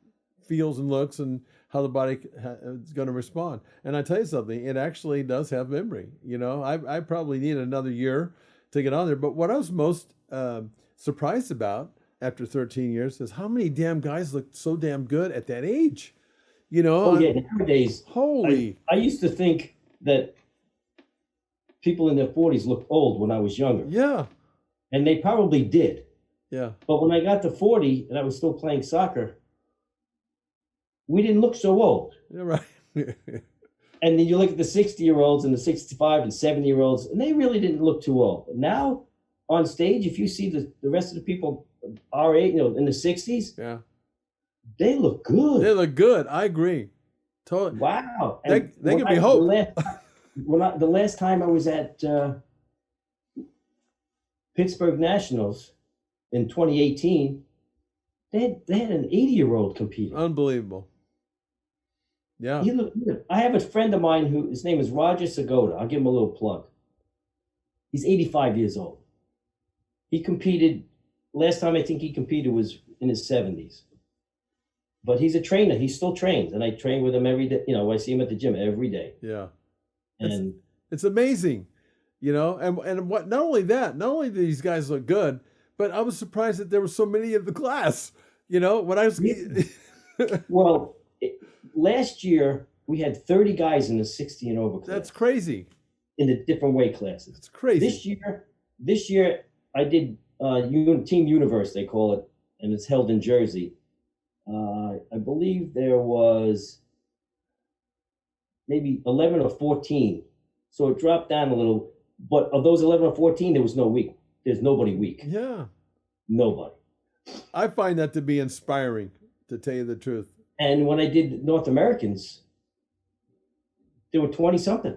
feels and looks, and how the body is going to respond. And I tell you something, it actually does have memory. I probably need another year to get on there. But what I was most surprised about after 13 years is how many damn guys look so damn good at that age.
Oh yeah, nowadays.
Holy!
I used to think that people in their 40s looked old when I was younger.
Yeah.
And they probably did.
Yeah.
But when I got to 40 and I was still playing soccer, we didn't look so old.
Yeah, right.
And then you look at the 60-year-olds and the 65 and 70-year-olds, and they really didn't look too old. But now on stage, if you see the rest of the people our age, in the 60s,
yeah,
they look good.
They look good. I agree. Totally.
Wow.
They can be hope.
The last time I was at Pittsburgh Nationals in 2018, they had an 80-year-old competing.
Unbelievable. Yeah.
He looked good. I have a friend of mine his name is Roger Sagoda. I'll give him a little plug. He's 85 years old. He competed, last time I think he competed was in his 70s. But he's a trainer. He still trains, and I train with him every day. I see him at the gym every day.
Yeah.
And
it's amazing. And what? Not only that, not only do these guys look good, but I was surprised that there were so many in the class. When I was
well, last year we had 30 guys in the 60 and over class.
That's crazy.
In the different weight classes.
It's crazy.
This year I did Team Universe, they call it, and it's held in Jersey. I believe there was maybe 11 or 14, so it dropped down a little. But of those 11 or 14, there was no weak. There's nobody weak.
Yeah.
Nobody.
I find that to be inspiring, to tell you the truth.
And when I did North Americans, there were 20-something.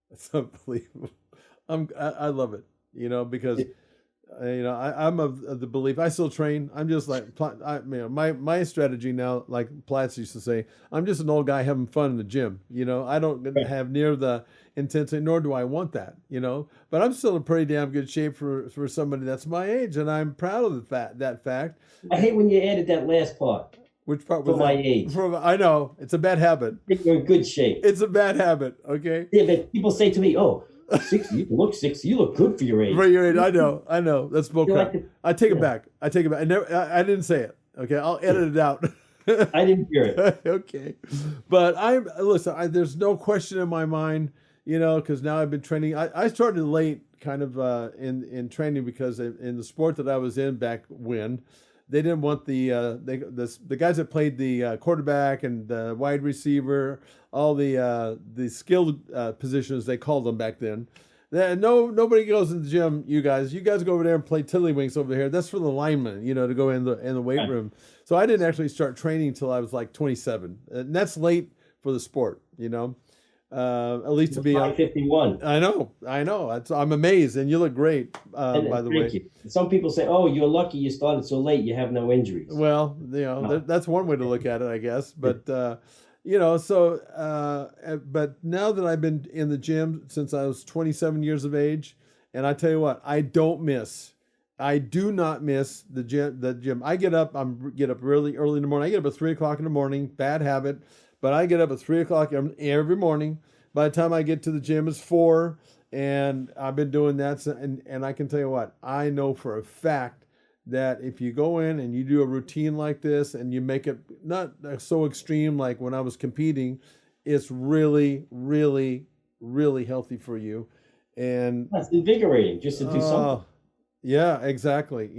That's unbelievable. I love it, because I'm of the belief. I still train. I'm just like my strategy now, like Platts used to say, I'm just an old guy having fun in the gym. I don't have near the intensity, nor do I want that. But I'm still in pretty damn good shape for somebody that's my age, and I'm proud of that fact.
I hate when you added that last part.
Which part was
for my age?
I know it's a bad habit.
You're in good shape.
It's a bad habit. Okay.
Yeah, but people say to me, "Oh, 60, you look 60. You look good for your age."
For your age, I know. That's bullcrap. I take it back. I I didn't say it. Okay, I'll edit it out.
I didn't hear it.
Okay, but listen. There's no question in my mind, because now I've been training. I started late, kind of in training, because in the sport that I was in back when, they didn't want the guys that played the quarterback and the wide receiver, all the skilled positions they called them back then. Nobody goes in the gym. You guys go over there and play tiddlywinks over here. That's for the linemen, to go in the weight room. So I didn't actually start training until I was like 27, and that's late for the sport, at least to be
51.
I know. I'm amazed, and you look great. By the way,
thank you. Some people say, "Oh, you're lucky you started so late. You have no injuries."
Well, that's one way to look at it, I guess. But but now that I've been in the gym since I was 27 years of age, and I tell you what, I don't miss I do not miss the gym. The gym. I get up really early in the morning. I get up at 3 o'clock in the morning. Bad habit, but I get up at 3 o'clock every morning. By the time I get to the gym, it's 4, and I've been doing that. And I can tell you what, I know for a fact that if you go in and you do a routine like this and you make it not so extreme like when I was competing, it's really, really, really healthy for you. And
That's invigorating just to do something.
yeah, exactly.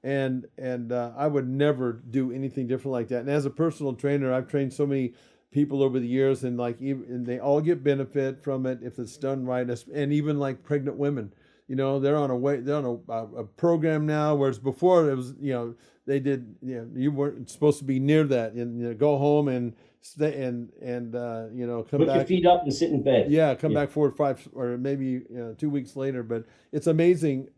And I would never do anything different like that. And as a personal trainer, I've trained so many people over the years, and and they all get benefit from it if it's done right. And even like pregnant women, they're on a program now, whereas before it was, they did, you weren't supposed to be near that, and go home and stay and come
Put
back.
your feet up and sit in bed.
Yeah, come back 4 or 5 or maybe 2 weeks later. But it's amazing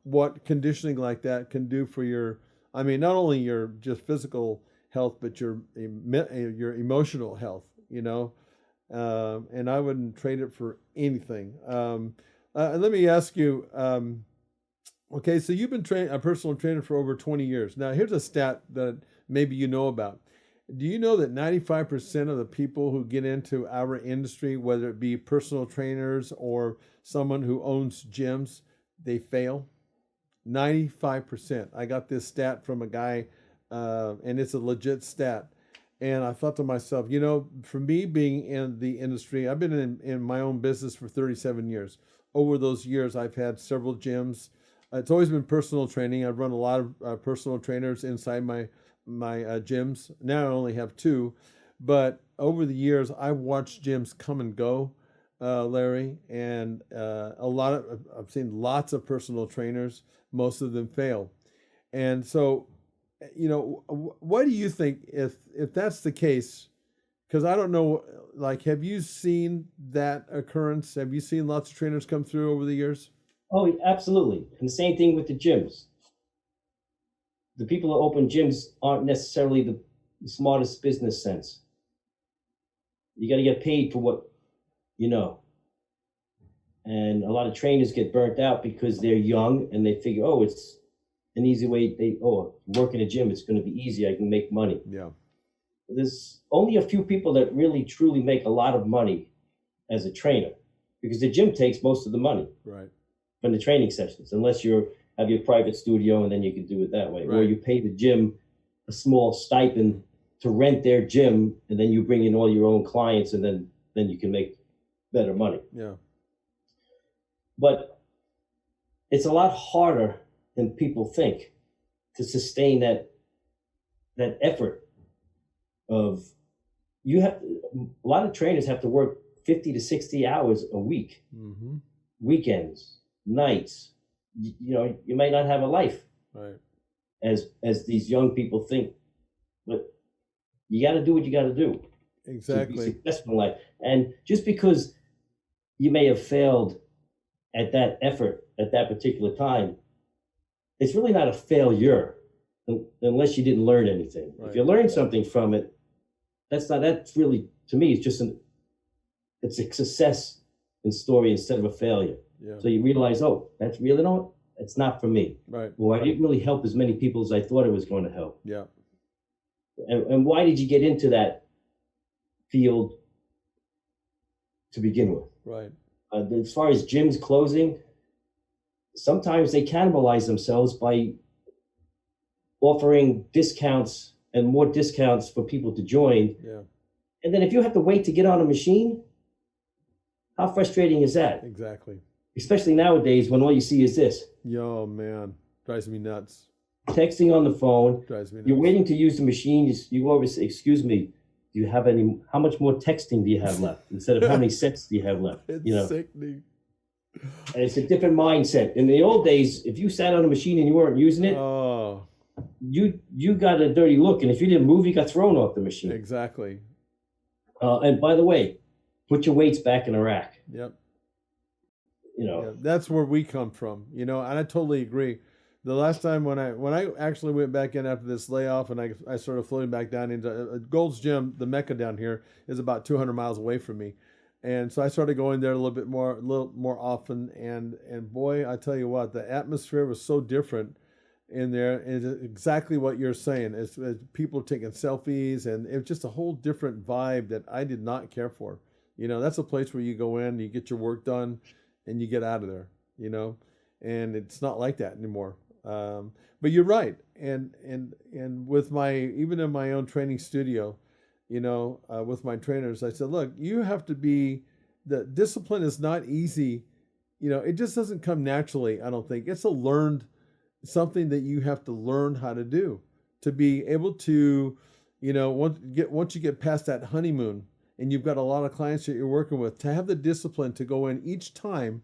what conditioning like that can do for not only your just physical health, but your emotional health. And I wouldn't trade it for anything. Let me ask you. Okay, so you've been a personal trainer for over 20 years. Now, here's a stat that maybe you know about. Do you know that 95% of the people who get into our industry, whether it be personal trainers or someone who owns gyms, they fail? 95%. I got this stat from a guy, and it's a legit stat. And I thought to myself, for me being in the industry, I've been in my own business for 37 years. Over those years, I've had several gyms. It's always been personal training. I've run a lot of personal trainers inside my gyms. Now I only have 2, but over the years I've watched gyms come and go, Larry, and I've seen lots of personal trainers. Most of them fail, and so what do you think if that's the case? Because I don't know, like, have you seen that occurrence? Have you seen lots of trainers come through over the years?
Oh, absolutely. And the same thing with the gyms. The people that open gyms aren't necessarily the smartest business sense. You got to get paid for what you know. And a lot of trainers get burnt out because they're young and they figure, it's an easy way. Work in a gym, it's going to be easy. I can make money.
Yeah.
There's only a few people that really truly make a lot of money as a trainer, because the gym takes most of the money.
Right.
From the training sessions, unless you have your private studio and then you can do it that way.
Right.
Or you pay the gym a small stipend to rent their gym, and then you bring in all your own clients, and then you can make better money.
Yeah.
But it's a lot harder than people think to sustain that effort of a lot of trainers have to work 50 to 60 hours a week, weekends, nights. You might not have a life,
right?
As these young people think, but you got to do what you got to do.
Exactly.
To be successful in life. And just because you may have failed at that effort at that particular time, it's really not a failure unless you didn't learn anything.
Right.
If you learned something from it, that's really, to me, it's just it's a success in story instead of a failure.
Yeah.
So you realize, that's really it's not for me.
Right.
Or I didn't really help as many people as I thought it was going to help.
Yeah.
And why did you get into that field to begin with?
Right.
As far as gyms closing, sometimes they cannibalize themselves by offering discounts and more discounts for people to join.
Yeah.
And then if you have to wait to get on a machine, how frustrating is that?
Exactly.
Especially nowadays when all you see is this.
Yo, man, drives me nuts.
Texting on the phone.
Drives me nuts.
You're waiting to use the machine. You always say, "Excuse me, do you have how much more texting do you have left?" Instead of how many sets do you have left?
It's sickening.
And it's a different mindset. In the old days, if you sat on a machine and you weren't using it, you got a dirty look. And if you didn't move, you got thrown off the machine.
Exactly.
And by the way, put your weights back in the rack.
Yep.
Yeah,
that's where we come from, and I totally agree. The last time when I actually went back in after this layoff and I started floating back down into Gold's Gym, the Mecca down here is about 200 miles away from me. And so I started going there a little more often. And boy, I tell you what, the atmosphere was so different in there. And it's exactly what you're saying. As people taking selfies, and it was just a whole different vibe that I did not care for. That's a place where you go in, you get your work done, and you get out of there. And it's not like that anymore. But you're right. And with even in my own training studio, with my trainers, I said, look, you have to the discipline is not easy. It just doesn't come naturally. I don't think it's something that you have to learn how to do to be able to, once you get past that honeymoon and you've got a lot of clients that you're working with, to have the discipline to go in each time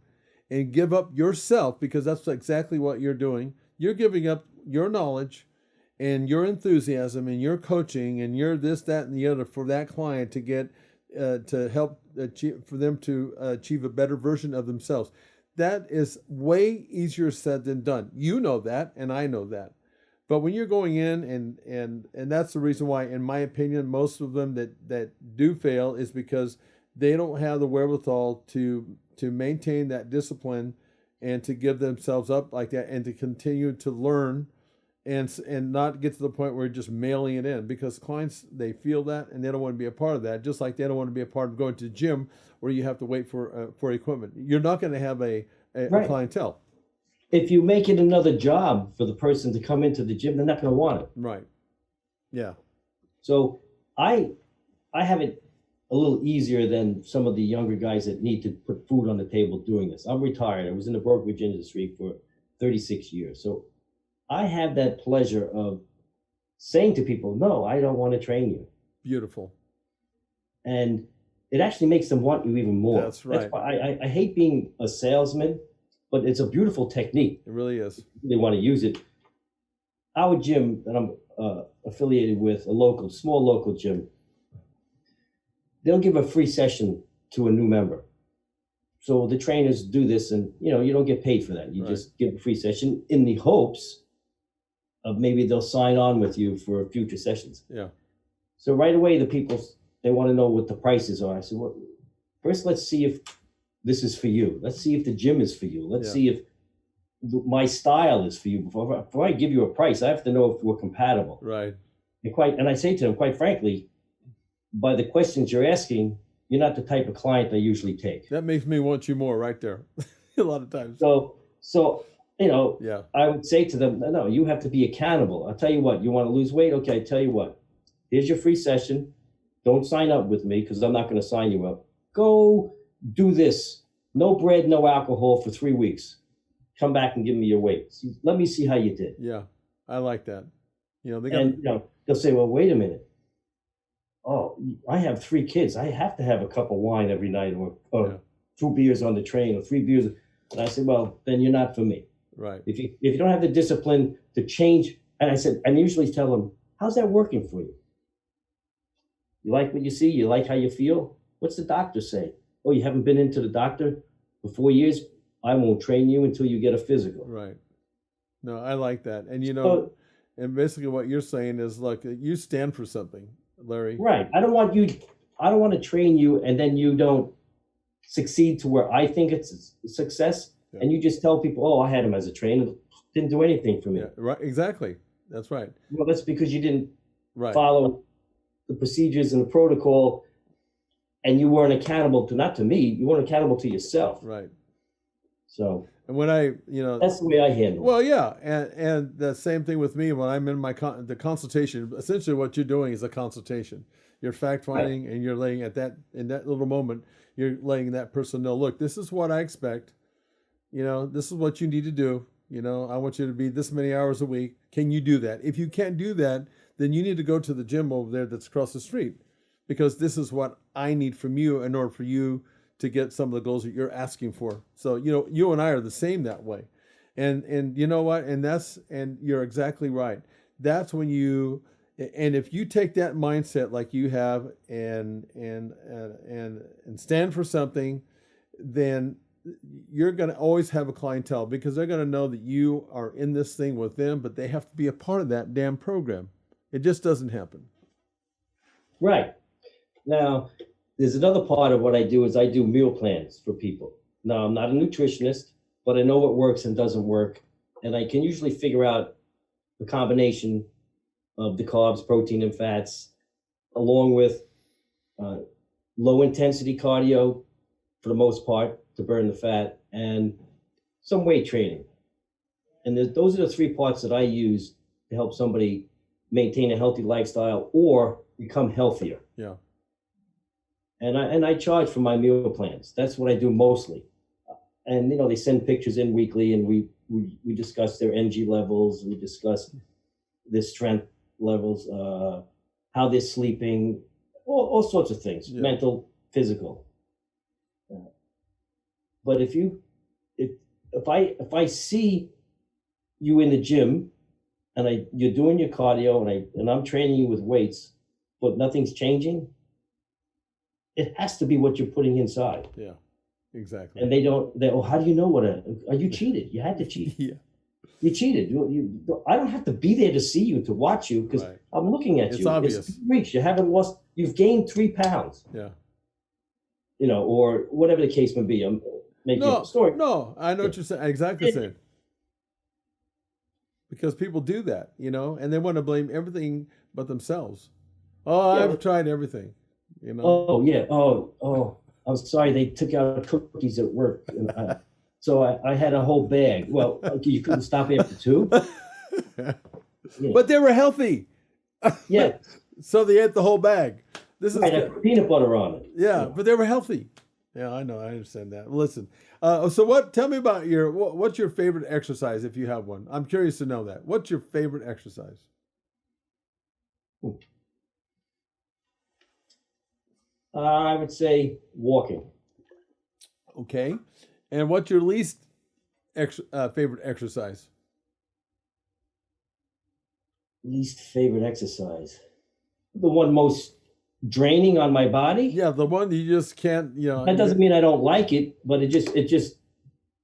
and give up yourself, because that's exactly what you're doing. You're giving up your knowledge and your enthusiasm and your coaching and your this, that, and the other for that client to get to help for them to achieve a better version of themselves. That is way easier said than done. You know that, and I know that. But when you're going in, and that's the reason why, in my opinion, most of them that do fail is because they don't have the wherewithal to maintain that discipline and to give themselves up like that and to continue to learn and not get to the point where you're just mailing it in, because clients, they feel that and they don't want to be a part of that, just like they don't want to be a part of going to the gym where you have to wait for equipment. You're not going to have a
Right.
clientele.
If you make it another job for the person to come into the gym, they're not going to want it.
Right. Yeah.
So I have it a little easier than some of the younger guys that need to put food on the table doing this. I'm retired. I was in the brokerage industry for 36 years. So I have that pleasure of saying to people, no, I don't want to train you.
Beautiful.
And it actually makes them want you even more.
That's right.
That's why I hate being a salesman, but it's a beautiful technique.
It really is.
They want to use it. Our gym that I'm affiliated with, a small local gym, they'll give a free session to a new member. So the trainers do this, and you don't get paid for that. You
Right.
just give a free session in the hopes of maybe they'll sign on with you for future sessions.
Yeah.
So right away, the people, they want to know what the prices are. I said, well, first let's see if this is for you. Let's see if the gym is for you. Let's
Yeah.
see if my style is for you. Before I give you a price, I have to know if we're compatible.
Right.
And I say to them, quite frankly, by the questions you're asking, you're not the type of client I usually take.
That makes me want you more right there. A lot of times.
So
Yeah.
I would say to them, no, you have to be accountable. I'll tell you what, you want to lose weight? Okay, I tell you what, here's your free session. Don't sign up with me because I'm not going to sign you up. Go do this. No bread, no alcohol for 3 weeks. Come back and give me your weight. Let me see how you did.
Yeah. I like that. They got
And they'll say, well, wait a minute. Oh, I have 3 kids. I have to have a cup of wine every night, or
Yeah.
2 beers on the train, or 3 beers. And I said, well, then you're not for me.
right.
If you don't have the discipline to change, and I usually tell them, how's that working for you? You like what you see? You like how you feel? What's the doctor say? Oh, you haven't been into the doctor for 4 years? I won't train you until you get a physical.
Right. No, I like that. And
So-
and basically what you're saying is, look, you stand for something, Larry.
Right. I don't want to train you and then you don't succeed to where I think it's a success.
Yeah.
And you just tell people, oh, I had him as a trainer. Didn't do anything for me.
Yeah, right. Exactly. That's right.
Well, that's because you didn't
Right.
follow the procedures and the protocol, and you weren't accountable not to me, you weren't accountable to yourself.
Right.
So
And when I,
that's the way I handle it.
well, yeah, and the same thing with me when I'm in the consultation. Essentially, what you're doing is a consultation. You're fact finding, and you're laying in that little moment, you're letting that person know, look, this is what I expect. This is what you need to do. I want you to be this many hours a week. Can you do that? If you can't do that, then you need to go to the gym over there that's across the street, because this is what I need from you in order for you to get some of the goals that you're asking for. So, you and I are the same that way. And you know what? And you're exactly right. That's when and if you take that mindset like you have and stand for something, then you're going to always have a clientele, because they're going to know that you are in this thing with them, but they have to be a part of that damn program. It just doesn't happen.
Right. Now, there's another part of what I do is I do meal plans for people. Now, I'm not a nutritionist, but I know what works and doesn't work. And I can usually figure out the combination of the carbs, protein, and fats, along with low intensity cardio for the most part to burn the fat, and some weight training. And those are the three parts that I use to help somebody maintain a healthy lifestyle or become healthier.
Yeah.
And I charge for my meal plans. That's what I do mostly. And they send pictures in weekly, and we discuss their NG levels, we discuss their strength levels, how they're sleeping, all sorts of things, mental, physical. But if I see you in the gym and you're doing your cardio and I'm training you with weights, but nothing's changing, it has to be what you're putting inside.
Yeah, exactly.
And how do you know are you cheated? You had to cheat.
Yeah.
You cheated. I don't have to be there to see you, to watch you, because I'm looking at you.
It's obvious.
It's reach. You haven't lost. You've gained 3 pounds.
Yeah.
Or whatever the case may be. I'm making a story.
No, I know what you're saying. Exactly the same. Because people do that, and they want to blame everything but themselves. Oh, I've tried everything,
Oh, yeah. Oh, I'm sorry. They took out cookies at work. So I had a whole bag. Well, you couldn't stop after 2?
But they were healthy.
Yeah.
So they ate the whole bag. This
I put peanut butter on it.
Yeah, but they were healthy. Yeah, I know. I understand that. Listen, so tell me about what's your favorite exercise if you have one? I'm curious to know that. What's your favorite exercise?
I would say walking.
Okay. And what's your least favorite exercise?
Least favorite exercise? The one most draining on my body?
Yeah, the one you just can't,
That doesn't mean I don't like it, but it just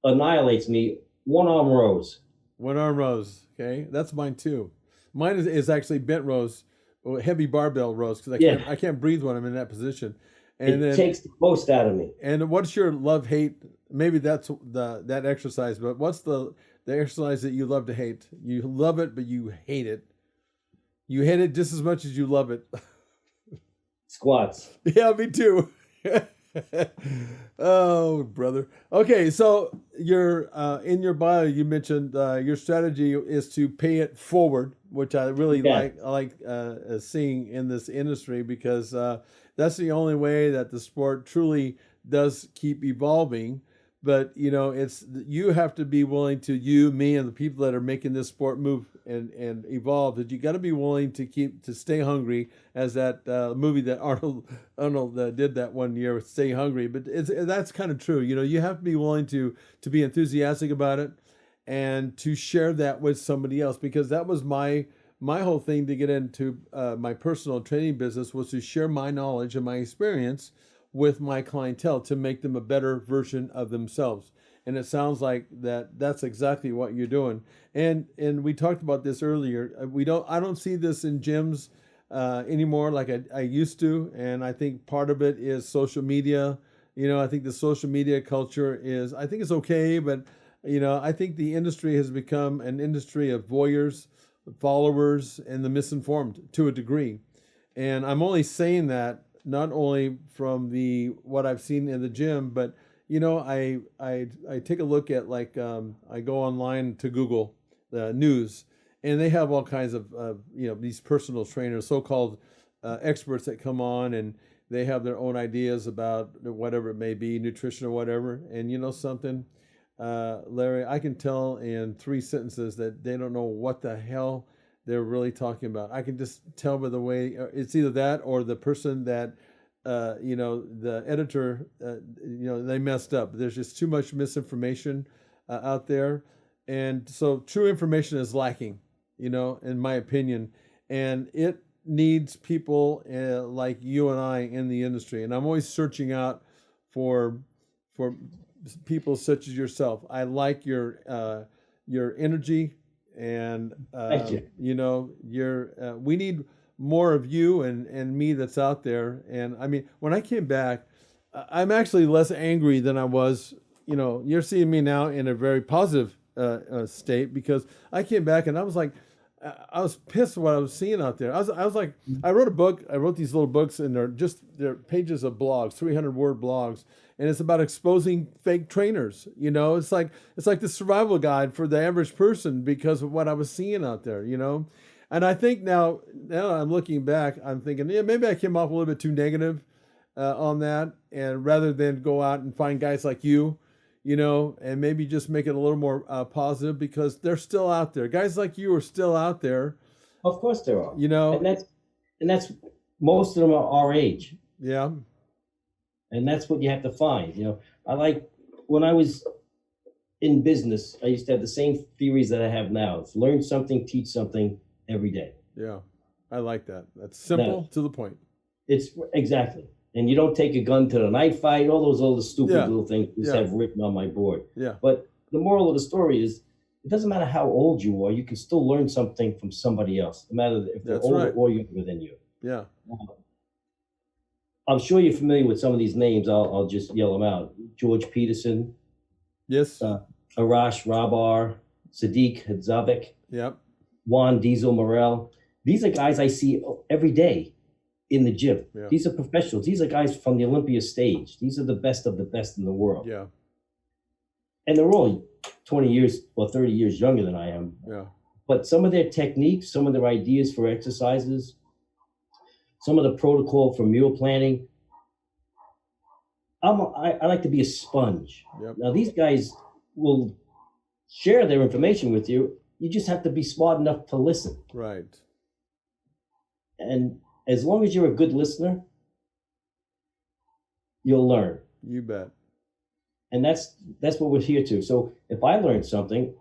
annihilates me. One arm rows.
One arm rows. Okay. That's mine too. Mine is actually bent rows, or heavy barbell rows, because I can't breathe when I'm in that position. And
it takes the most out of me.
And what's your love-hate? Maybe that's that exercise, but what's the exercise that you love to hate? You love it, but you hate it. You hate it just as much as you love it.
Squats.
Yeah, me too. Oh, brother. Okay, so in your bio, you mentioned your strategy is to pay it forward, which I really like. I like seeing in this industry, because that's the only way that the sport truly does keep evolving. But you have to be willing to, me and the people that are making this sport move and evolve, that you got to be willing to stay hungry, as that movie that Arnold did that one year, Stay Hungry. But that's kind of true. You have to be willing to be enthusiastic about it and to share that with somebody else, because that was my whole thing to get into my personal training business, was to share my knowledge and my experience with my clientele to make them a better version of themselves. And it sounds like that's exactly what you're doing. And we talked about this earlier. I don't see this in gyms anymore like I used to. And I think part of it is social media. I think the social media culture I think it's okay, but I think the industry has become an industry of voyeurs, followers, and the misinformed to a degree. And I'm only saying that not only from what I've seen in the gym, but I take a look at, I go online to Google the news, and they have all kinds of these personal trainers, so-called experts that come on, and they have their own ideas about whatever it may be, nutrition or whatever. And something, Larry, I can tell in 3 sentences that they don't know what the hell they're really talking about. I can just tell by the way it's either that or the person that, the editor, they messed up. There's just too much misinformation out there. And so true information is lacking, in my opinion. And it needs people like you and I in the industry. And I'm always searching out for people such as yourself. I like your energy. And
thank you.
we need more of you and me that's out there. And I mean, when I came back, I'm actually less angry than I was. You know, you're seeing me now in a very positive state because I came back and I was like, I was pissed at what I was seeing out there. I was like, I wrote a book. I wrote these little books, and they're pages of blogs, 300-word blogs, and it's about exposing fake trainers. You know, it's like the survival guide for the average person because of what I was seeing out there. You know, and I think now I'm looking back, I'm thinking, yeah, maybe I came off a little bit too negative on that, and rather than go out and find guys like you know, and maybe just make it a little more positive because they're still out there. Guys like you are still out there.
Of course there are.
You know,
and that's most of them are our age.
Yeah.
And that's what you have to find. You know, I like when I was in business, I used to have the same theories that I have now. It's learn something, teach something every day.
Yeah. I like that. That's simple to the point.
It's exactly. And you don't take a gun to the knife fight, all those other stupid little things I just have written on my board.
Yeah.
But the moral of the story is it doesn't matter how old you are, you can still learn something from somebody else, no matter if they're older or younger than you.
Yeah.
I'm sure you're familiar with some of these names. I'll just yell them out. George Peterson.
Yes.
Arash Rabar, Sadiq Hadzavic.
Yep.
Juan Diesel Morel. These are guys I see every day in the gym. Yeah. These are professionals. These are guys from the Olympia stage. These are the best of the best in the world.
Yeah.
And they're all 20 years or 30 years younger than I am.
Yeah.
But some of their techniques, some of their ideas for exercises, some of the protocol for meal planning, I like to be a sponge.
Yep.
Now, these guys will share their information with you. You just have to be smart enough to listen.
Right.
And as long as you're a good listener, you'll learn.
You bet.
And that's what we're here to. So if I learn something,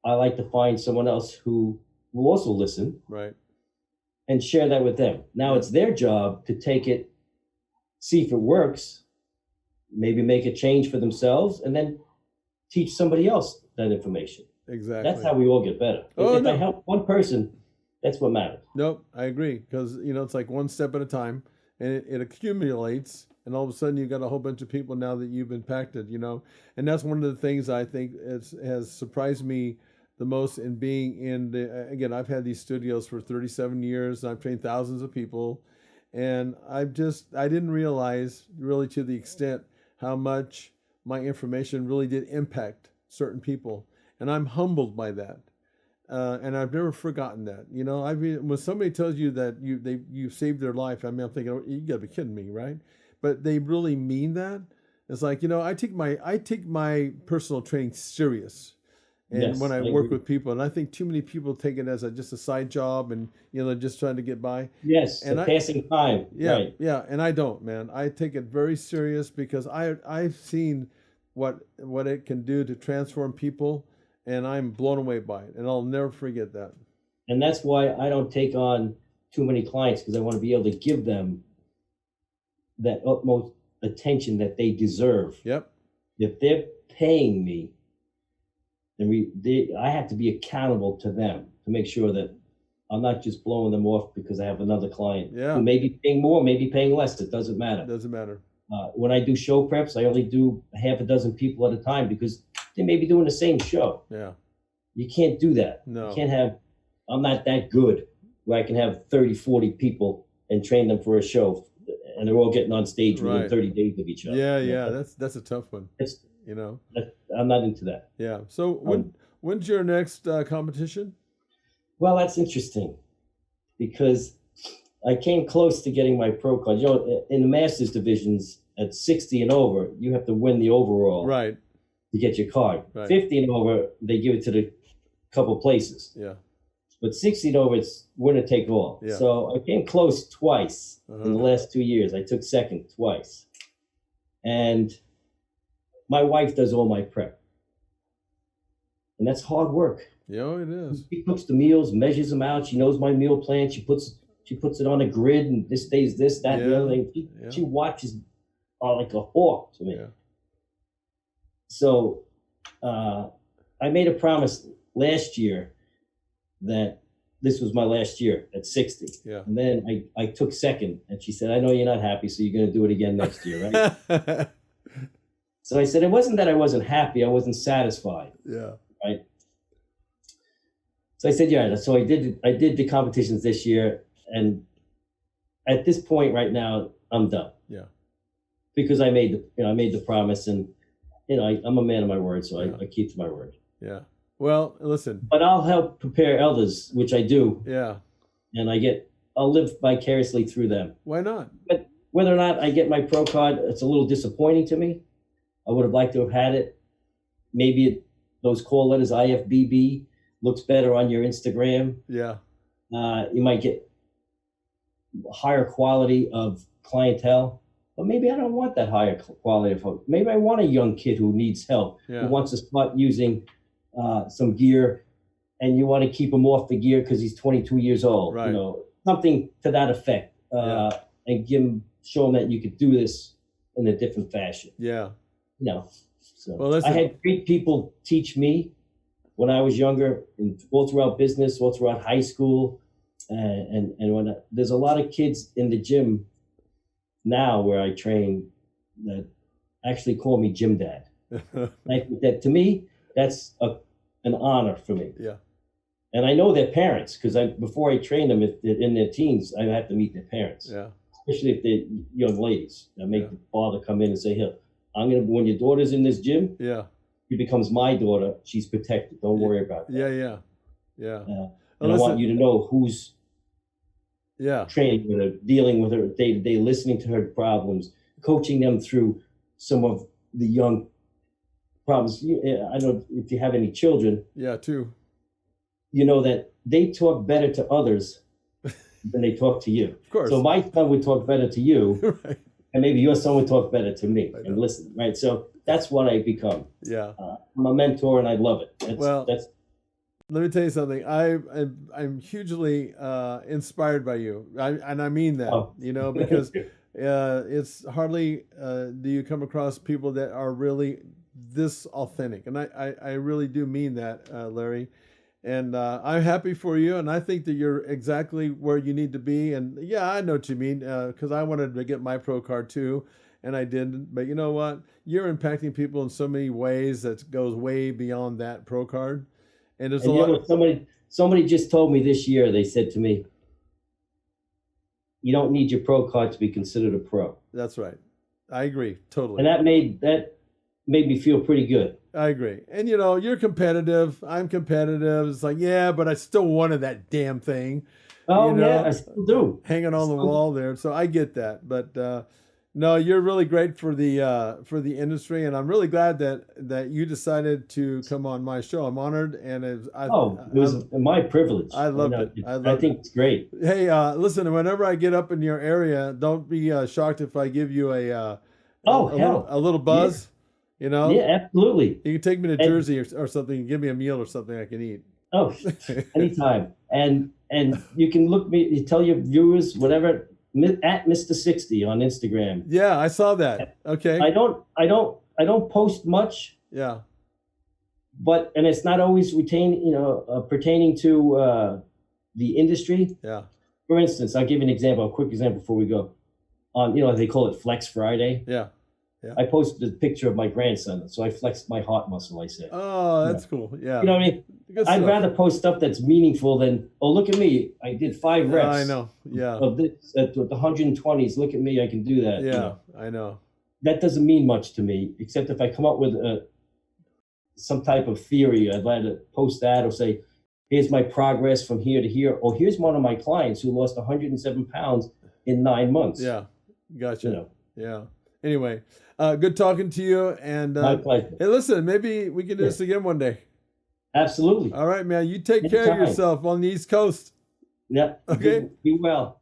I like to find someone else who will also listen.
Right.
And share that with them. Now it's their job to take it, see if it works, maybe make a change for themselves, and then teach somebody else that information.
Exactly.
That's how we all get better. If I help one person, that's what matters.
Nope, I agree. Because, you know, it's like one step at a time, and it accumulates, and all of a sudden you've got a whole bunch of people now that you've impacted, you know. And that's one of the things I think has surprised me the most in being in again, I've had these studios for 37 years, and I've trained thousands of people, and I didn't realize really to the extent how much my information really did impact certain people. And I'm humbled by that. And I've never forgotten that. You know, when somebody tells you that you saved their life, I mean, I'm thinking, oh, you gotta be kidding me, right? But they really mean that. It's like, you know, I take my personal training serious. And when I work with people, and I think too many people take it as just a side job, and you know, they're just trying to get by.
Yes, and passing time.
Yeah,
right.
Yeah, and I don't, man. I take it very serious because I've seen what it can do to transform people, and I'm blown away by it, and I'll never forget that.
And that's why I don't take on too many clients, because I want to be able to give them that utmost attention that they deserve.
Yep.
If they're paying me, then I have to be accountable to them to make sure that I'm not just blowing them off because I have another client who may be paying more, maybe paying less. It doesn't matter.
It doesn't matter.
When I do show preps, I only do half a dozen people at a time because they may be doing the same show.
Yeah.
You can't do that.
No.
You can't have, I'm not that good where I can have 30, 40 people and train them for a show, and they're all getting on stage within 30 days of each other.
Yeah. That's a tough one. You know,
I'm not into that.
Yeah. So when's your next competition?
Well, that's interesting because I came close to getting my pro card. You know, in the Masters divisions at 60 and over, you have to win the overall to get your card.
Right.
50 and over, they give it to the couple places.
Yeah.
But 60 and over, it's winner take all.
Yeah.
So I came close twice in the last 2 years. I took second twice. And my wife does all my prep. And that's hard work.
Yeah, it is.
She cooks the meals, measures them out. She knows my meal plan. She puts it on a grid, and this day's this, that, and the other thing. She watches like a hawk to me.
Yeah.
So I made a promise last year that this was my last year at 60.
Yeah.
And then I took second, and she said, I know you're not happy, so you're going to do it again next year, right? So I said, it wasn't that I wasn't happy. I wasn't satisfied.
Yeah.
Right. So I said, yeah. So I did the competitions this year. And at this point right now, I'm done.
Yeah.
Because I made the promise, and, I'm a man of my word. So I keep to my word.
Yeah. Well, listen.
But I'll help prepare others, which I do.
Yeah.
And I'll live vicariously through them.
Why not?
But whether or not I get my pro card, it's a little disappointing to me. I would have liked to have had it. Maybe those call letters, IFBB, looks better on your Instagram.
Yeah.
You might get higher quality of clientele, but maybe I don't want that higher quality of help. Maybe I want a young kid who needs help, who wants to start using some gear, and you want to keep him off the gear because he's 22 years old.
Right.
Something to that effect, and show him that you could do this in a different fashion.
Yeah.
So
well, listen.
I had great people teach me when I was younger, and all throughout business, all throughout high school, and when there's a lot of kids in the gym now where I train that actually call me Gym Dad. I think that, to me, that's an honor for me.
Yeah.
And I know their parents, because before I train them, if they're in their teens, I have to meet their parents.
Yeah.
Especially if they're young ladies. I make the father come in and say, "Here, when your daughter's in this gym, she becomes my daughter. She's protected. Don't worry about that."
Yeah.
And I want you to know who's training with her, dealing with her day to day, listening to her problems, coaching them through some of the young problems. I don't know if you have any children.
Yeah, too.
You know that they talk better to others than they talk to you.
Of course.
So my son would talk better to you,
right.
and maybe your son would talk better to me and listen, right? So that's what I become.
Yeah.
I'm a mentor, and I love it.
Let me tell you something. I'm hugely inspired by you, and I mean that. Because it's hardly do you come across people that are really this authentic, and I really do mean that, Larry. And I'm happy for you, and I think that you're exactly where you need to be. And yeah, I know what you mean, because I wanted to get my pro card too, and I didn't. But you know what? You're impacting people in so many ways that goes way beyond that pro card. And there's a lot.
Somebody just told me this year. They said to me, "You don't need your pro card to be considered a pro."
That's right. I agree totally.
And that made me feel pretty good.
I agree. And you're competitive. I'm competitive. It's like, yeah, but I still wanted that damn thing.
Oh, yeah, I still do.
Hanging on the wall there. So I get that. But no, you're really great for the industry, and I'm really glad that you decided to come on my show. I'm honored, and it
was my privilege.
I loved it.
I think it's great.
Hey, listen, whenever I get up in your area, don't be shocked if I give you a little buzz.
Yeah. Yeah, absolutely.
You can take me to Jersey or something, give me a meal or something I can eat.
Oh, anytime. And you can you tell your viewers, whatever, at Mr. 60 on Instagram.
Yeah, I saw that. Okay.
I don't post much.
Yeah.
And it's not always pertaining to the industry.
Yeah.
For instance, I'll give you a quick example before we go. On, they call it Flex Friday.
Yeah. Yeah.
I posted a picture of my grandson, so I flexed my heart muscle, I said.
Oh, that's cool. Yeah.
You know what I mean? I'd rather post stuff that's meaningful than, oh, look at me. I did 5 reps.
I know. Yeah.
Of this at the 120s. Look at me. I can do that.
Yeah, I know.
That doesn't mean much to me, except if I come up with some type of theory, I'd rather post that or say, here's my progress from here to here. Or here's one of my clients who lost 107 pounds in 9 months.
Yeah. Gotcha. Yeah. Anyway, good talking to you. And
my pleasure.
Hey, listen, maybe we can do this again one day.
Absolutely.
All right, man. You take care of yourself on the East Coast.
Yep.
Okay.
Be well.